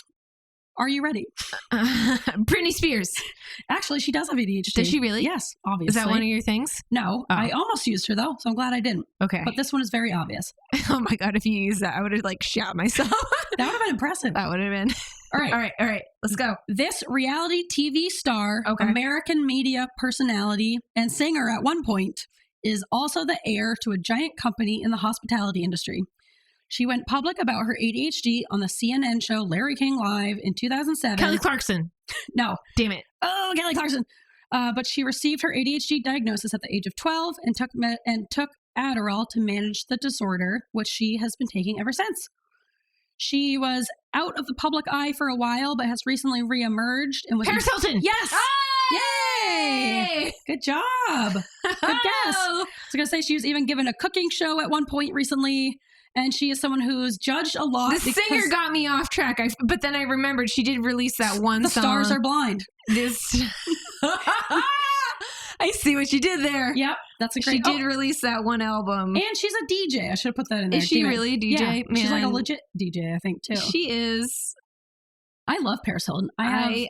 Are you ready? Britney Spears. Actually, she does have ADHD. Does she really? Yes, obviously. Is that one of your things? No, Oh. I almost used her though, so I'm glad I didn't. Okay. But this one is very obvious. Oh my God, if you used that, I would have like shot myself. That would have been impressive. That would have been. All right. All right. Let's go. This reality TV star, Okay. American media personality, and singer at one point is also the heir to a giant company in the hospitality industry. She went public about her ADHD on the CNN show Larry King Live in 2007. Kelly Clarkson. No. Damn it. Oh, Kelly Clarkson. But she received her ADHD diagnosis at the age of 12 and took Adderall to manage the disorder, which she has been taking ever since. She was out of the public eye for a while, but has recently reemerged and was Paris Hilton. Yes. Yay! Good job. Good guess. I was going to say she was even given a cooking show at one point recently. And she is someone who's judged a lot. The singer got me off track, but then I remembered she did release that one The song. Stars Are Blind. This. I see what you did there. Yep, that's a great. She did release that one album. And she's a DJ. I should have put that in there. Is she really a DJ? Yeah, Man. she's like a legit DJ, I think, too. She is. I love Paris Hilton. I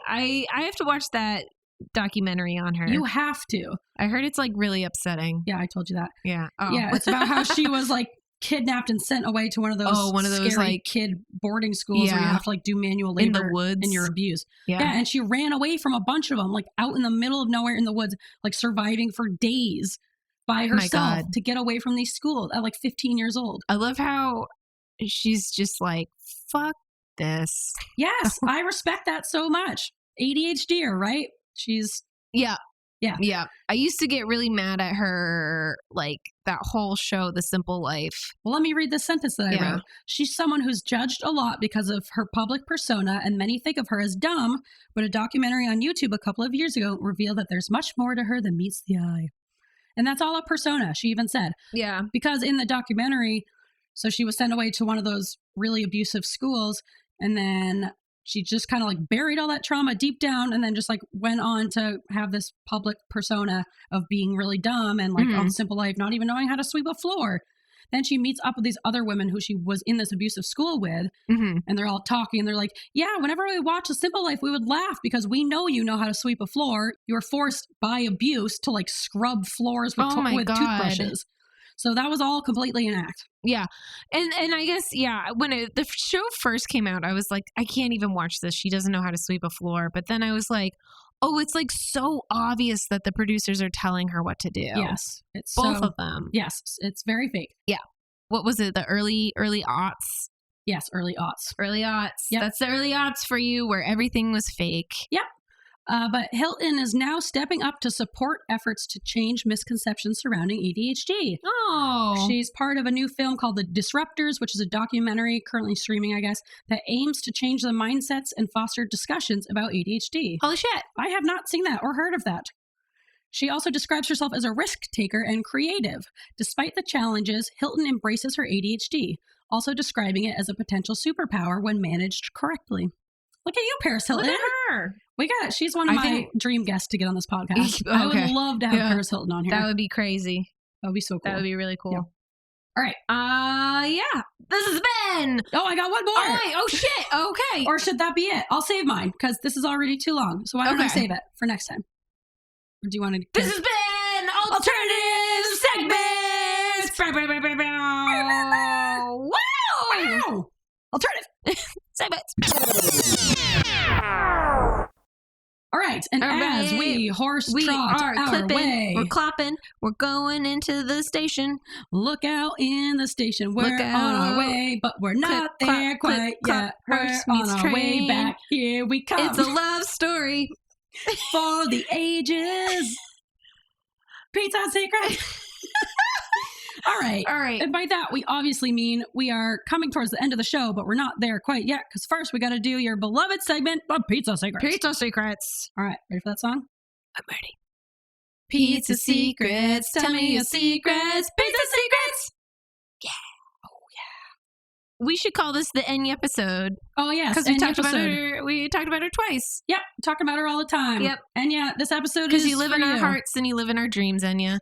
have to watch that documentary on her. You have to. I heard it's like really upsetting. Yeah, I told you that. Yeah. Oh. Yeah, it's about how she was like kidnapped and sent away to one of those scary like kid boarding schools where you have to like do manual labor in the woods and you're abused. Yeah. And she ran away from a bunch of them, like out in the middle of nowhere in the woods, like surviving for days by herself to get away from these schools at like 15 years old. I love how she's just like, fuck this. Yes, I respect that so much. ADHD, right? She's Yeah. Yeah. I used to get really mad at her, like that whole show, The Simple Life. Well, let me read this sentence that I wrote. She's someone who's judged a lot because of her public persona, and many think of her as dumb, but a documentary on YouTube a couple of years ago revealed that there's much more to her than meets the eye. And that's all a persona, she even said. Yeah. Because in the documentary, so she was sent away to one of those really abusive schools, and then she just kind of like buried all that trauma deep down and then just like went on to have this public persona of being really dumb and like on Simple Life, not even knowing how to sweep a floor. Then she meets up with these other women who she was in this abusive school with, and they're all talking and they're like, yeah, whenever we watch A Simple Life, we would laugh because we know you know how to sweep a floor. You were forced by abuse to like scrub floors with, with toothbrushes. So that was all completely an act. Yeah. And I guess, when the show first came out, I was like, I can't even watch this. She doesn't know how to sweep a floor. But then I was like, oh, it's like so obvious that the producers are telling her what to do. Yes. It's both of them. Yes. It's very fake. Yeah. What was it? The early aughts? Yes. Early aughts. Early aughts. Yep. That's the early aughts for you where everything was fake. Yep. But Hilton is now stepping up to support efforts to change misconceptions surrounding ADHD. Oh. She's part of a new film called The Disruptors, which is a documentary currently streaming, I guess, that aims to change the mindsets and foster discussions about ADHD. Holy shit. I have not seen that or heard of that. She also describes herself as a risk taker and creative. Despite the challenges, Hilton embraces her ADHD, also describing it as a potential superpower when managed correctly. Look at you, Paris Hilton. Look at her. We got it. She's one of my dream guests to get on this podcast. Okay. I would love to have Paris Hilton on here. That would be crazy. That would be so cool. That would be really cool. Yeah. All right. Yeah. This has been. Oh, I got one more. All right. Oh, shit. Okay. Or should that be it? I'll save mine because this is already too long. So why don't I save it for next time? Or do you want to? This has been Alternative Segments. Wow. Alternative Segments. All right, and as we trot our clipping, way, we're clapping, we're going into the station. Look out in the station. We're on our way, but we're not there quite yet. We're on our way back. Here we come. It's a love story for the ages. Pizza Secret. All right. And by that, we obviously mean we are coming towards the end of the show, but we're not there quite yet because first we got to do your beloved segment of Pizza Secrets. Pizza Secrets. All right. Ready for that song? I'm ready. Pizza Secrets. Tell me your secrets. Pizza Secrets. Yeah. Oh, yeah. We should call this the Enyepisode. Oh, yes. Because we talked about her twice. Yep. Talking about her all the time. Yep. And yeah, this episode is because you live in our hearts and you live in our dreams, Enya.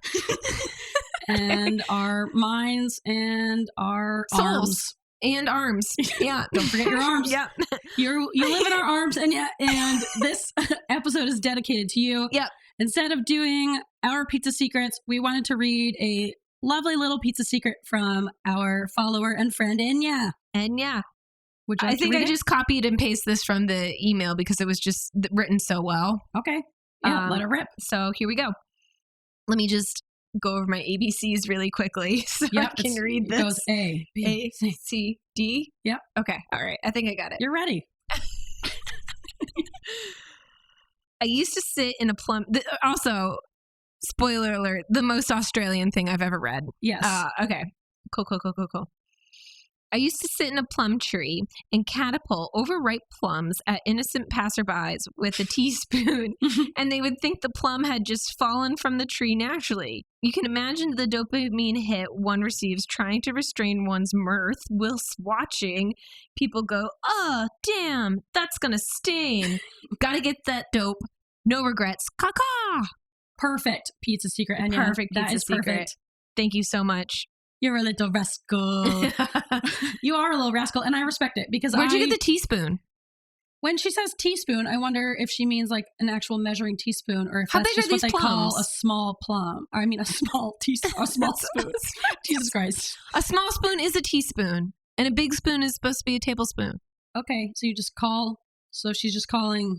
And our minds and our souls. arms. And arms. Yeah. Don't forget your arms. Yeah. You live in our arms, and this episode is dedicated to you. Yep. Instead of doing our pizza secrets, we wanted to read a lovely little pizza secret from our follower and friend, Enya. Enya. Would you I like think to read I it? just copied and pasted this from the email because it was just written so well. Okay. Yeah, let it rip. So here we go. Let me just go over my ABCs really quickly so I can read this. It goes A, B, C, D. Yep. Okay. All right. I think I got it. You're ready. I used to sit in a plum. Also, spoiler alert, the most Australian thing I've ever read. Yes. Okay. Cool. I used to sit in a plum tree and catapult overripe plums at innocent passerbys with a teaspoon, and they would think the plum had just fallen from the tree naturally. You can imagine the dopamine hit one receives trying to restrain one's mirth whilst watching people go, "Oh, damn, that's gonna sting. Gotta get that dope. No regrets. Caca." Perfect pizza secret, Enya. Perfect pizza that is secret. Perfect. Thank you so much. You're a little rascal. You are a little rascal, and I respect it because Where'd you get the teaspoon? When she says teaspoon, I wonder if she means like an actual measuring teaspoon, or if How that's big just are what these they call plums? a small plum. I mean, a small teaspoon, a small spoon. Jesus Christ. A small spoon is a teaspoon, and a big spoon is supposed to be a tablespoon. Okay, so you just call. So she's just calling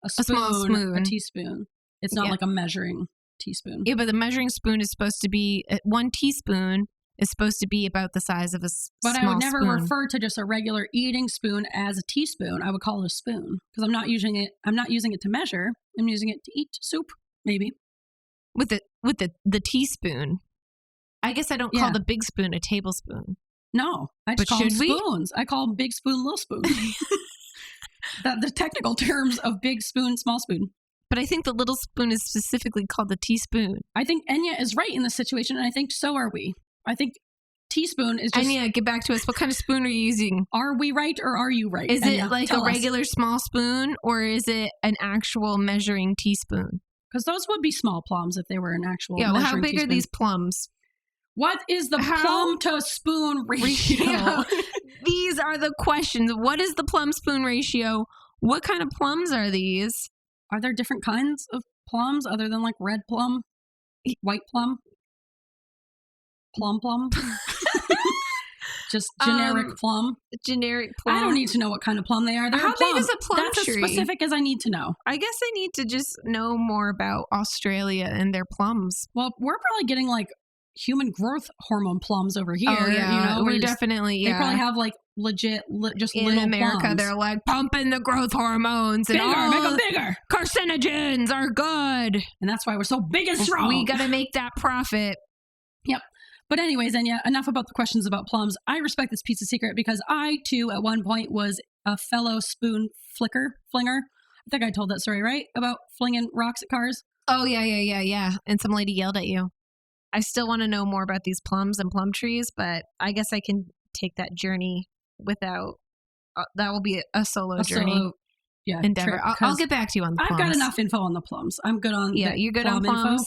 a small spoon. a teaspoon. It's not Yeah. like a measuring teaspoon. Yeah, but the measuring spoon is supposed to be 1 teaspoon is supposed to be about the size of a But small I would never spoon. refer to just a regular eating spoon as a teaspoon. I would call it a spoon because I'm not using it. I'm not using it to measure. I'm using it to eat soup, maybe. with the teaspoon. I guess I don't call the big spoon a tablespoon. No, I just But call them should we? spoons. I call them big spoon, little spoon. The technical terms of big spoon, small spoon. But I think the little spoon is specifically called the teaspoon. I think Enya is right in this situation, and I think so are we. I think teaspoon is just... Enya, get back to us. What kind of spoon are you using? Are we right or are you right? Is Enya, it like tell a us. regular small spoon, or is it an actual measuring teaspoon? Because those would be small plums if they were an actual Yeah, well, how measuring big are teaspoon. these plums? What is the How- plum to spoon ratio? These are the questions. What is the plum spoon ratio? What kind of plums are these? Are there different kinds of plums other than like red plum, white plum, plum? Just generic plum. Generic plum. I don't need to know what kind of plum they are. They're How a plum. big is a plum That's tree? as specific as I need to know. I guess I need to just know more about Australia and their plums. Well, we're probably getting like human growth hormone plums over here. Oh, yeah. You know, we just- definitely, They probably have like legit, just in little America, plums. they're like pumping the growth hormones bigger, and all make them the bigger. carcinogens are good. And that's why we're so big and strong. We got to make that profit. Yep. But anyways, Enya, enough about the questions about plums. I respect this pizza secret because I, too, at one point was a fellow spoon flinger. I think I told that story, right? About flinging rocks at cars. Oh, yeah. And some lady yelled at you. I still want to know more about these plums and plum trees, but I guess I can take that journey without, that will be a solo journey endeavor. trip, I'll get back to you on the plums. I've got enough info on the plums. I'm good on Yeah, the you're good plum on plums? info.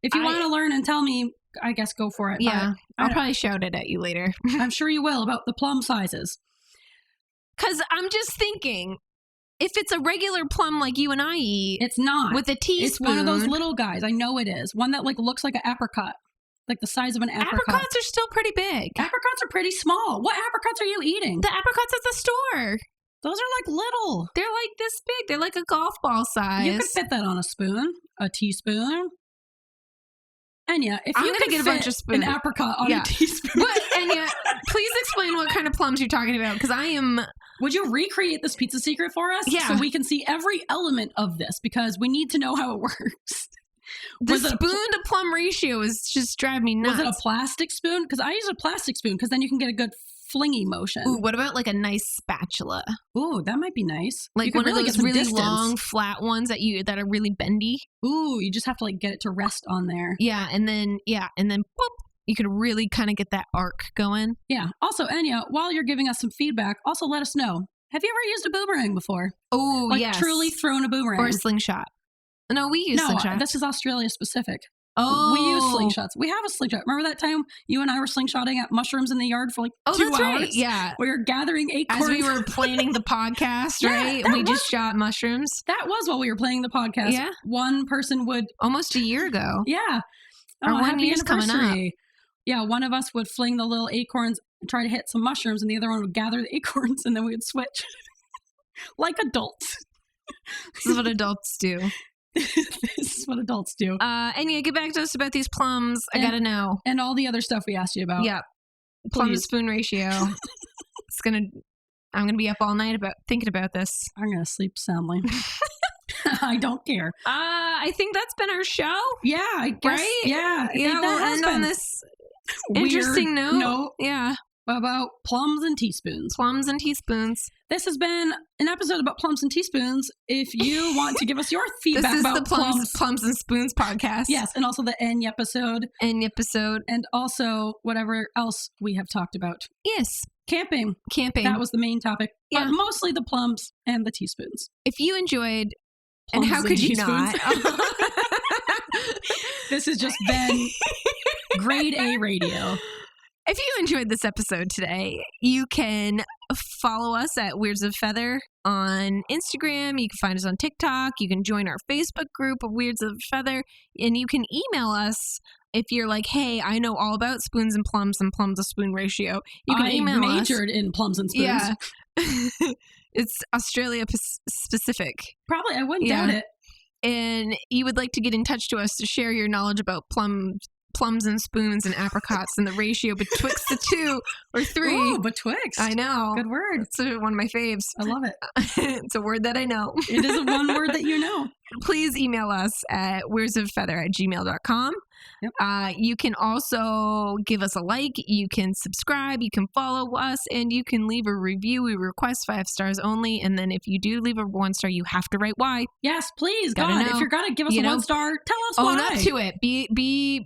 If you want to learn and tell me, I guess go for it. Yeah, But I'll probably shout it at you later. I'm sure you will about the plum sizes. Because I'm just thinking, if it's a regular plum like you and I eat, It's not. with a teaspoon. It's one of those little guys. I know it is. One that like looks like an apricot. Like the size of an apricot. Apricots are still pretty big. Apricots are pretty small. What apricots are you eating? The apricots at the store. Those are like little. They're like this big. They're like a golf ball size. You could fit that on a spoon, a teaspoon. Enya, if I'm you gonna could get a fit bunch of spoons. an apricot on Yeah. a teaspoon, But, Enya, please explain what kind of plums you're talking about, because I am... would you recreate this pizza secret for us? Yeah. So we can see every element of this because we need to know how it works. The Was it a spoon to plum ratio is just driving me nuts. Was it a plastic spoon? Because I use a plastic spoon because then you can get a good flingy motion. Ooh, what about like a nice spatula? Ooh, that might be nice. You Like could one of get those some really distance. long, flat ones that are really bendy. Ooh, you just have to like get it to rest on there. Yeah, and then whoop, you could really kind of get that arc going. Yeah. Also, Enya, while you're giving us some feedback, also let us know. Have you ever used a boomerang before? Oh, Like yes. truly thrown a boomerang? Or a slingshot. No, we use No, slingshot. this is Australia specific. Oh, We use slingshots. We have a slingshot. Remember that time you and I were slingshotting at mushrooms in the yard for like 2 that's hours? right. Yeah. We were gathering acorns. As we were planning the podcast, Yeah, right? that We just shot mushrooms That was while we were playing the podcast. Yeah. One person would, almost a year ago. yeah. Our 1 happy year's coming up. anniversary. Yeah, one of us would fling the little acorns and try to hit some mushrooms, and the other one would gather the acorns, and then we would switch. Like adults. This is what adults do. This is what adults do. And yeah, get back to us about these plums. I And- gotta know. And all the other stuff we asked you about. Yeah. Plum to Please. spoon ratio. I'm gonna be up all night thinking about this. I'm going to sleep soundly. I don't care. I think that's been our show. Yeah, I guess. Right? Yeah. I think Yeah, that we'll has end on been this weird interesting note. Yeah. about plums and teaspoons. Plums and teaspoons. This has been an episode about plums and teaspoons. If you want to give us your feedback This is about the plums and spoons podcast. Yes, and also the Enyepisode, Enyepisode. and also whatever else we have talked about. Yes. Camping. Camping. That was the main topic. Yeah. But mostly the plums and the teaspoons. If you enjoyed, Plums and how could you teaspoons. not? This has just been grade A radio. If you enjoyed this episode today, you can follow us at Weirds of Feather on Instagram. You can find us on TikTok. You can join our Facebook group of Weirds of Feather. And you can email us if you're like, hey, I know all about spoons and plum to spoon ratio. You can email us. majored in plums and spoons. Yeah. It's Australia specific. Probably, I wouldn't Yeah. doubt it. And you would like to get in touch to us to share your knowledge about plums and spoons and apricots and the ratio betwixt the 2 or 3. Ooh, betwixt. I know. Good word. It's one of my faves. I love it. It's a word that I know. It is one word that you know. Please email us at weirdsofeather@gmail.com. Yep. You can also give us a like. You can subscribe. You can follow us. And you can leave a review. We request 5 stars only. And then if you do leave a 1 star, you have to write why. Yes, please, Gotta God. know. If you're going to give us a 1 star, tell us Own why. up to it. Be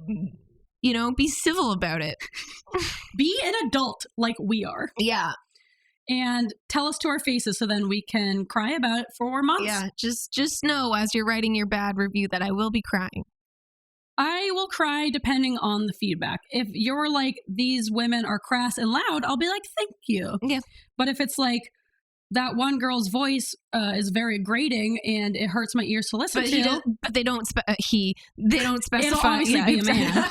civil about it. Be an adult like we are. Yeah. And tell us to our faces so then we can cry about it for months. Yeah. Just know as you're writing your bad review that I will be crying. I will cry depending on the feedback. If you're like, these women are crass and loud, I'll be like, thank you. Yeah. But if it's like, that one girl's voice is very grating and it hurts my ears to listen to. But they don't specify. It'll obviously be a man.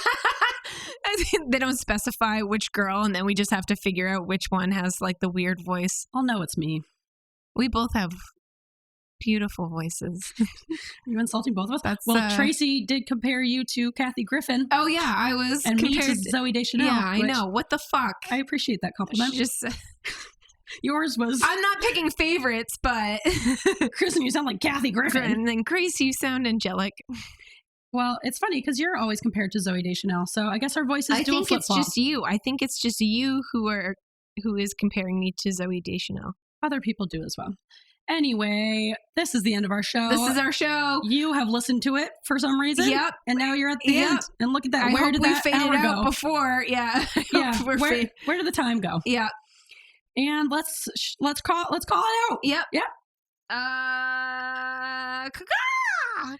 They don't specify which girl, and then we just have to figure out which one has like the weird voice. I'll know it's me. We both have beautiful voices. Are you insulting both of us? That's, Tracy did compare you to Kathy Griffin. Oh yeah, I was And compared me to Zooey Deschanel. Yeah, I which know. What the fuck? I appreciate that compliment. Just Yours was, I'm not picking favorites, but Kristen, you sound like Kathy Griffin. and then Grace, you sound angelic. Well, it's funny because you're always compared to Zooey Deschanel, so I guess our voices I do think a flip it's flop. just you. I think it's just you who is comparing me to Zooey Deschanel. Other people do as well. Anyway, this is the end of our show. This is our show. You have listened to it for some reason. Yep. And now you're at the Yep. end. And look at that. I Where hope did we that faded hour out go? before. Yeah. I Yeah. hope we're Where did the time go? Yeah. And let's call it out. Yep. Yep. Caw-caw.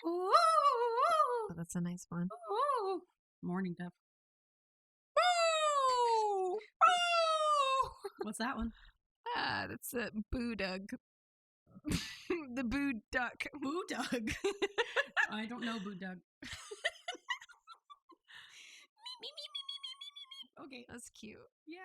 Oh, that's a nice one. Morning, Deb. What's that one? That's a boo dug. The boo duck. Boo Doug. I don't know Boo Doug. Okay. That's cute. Yeah.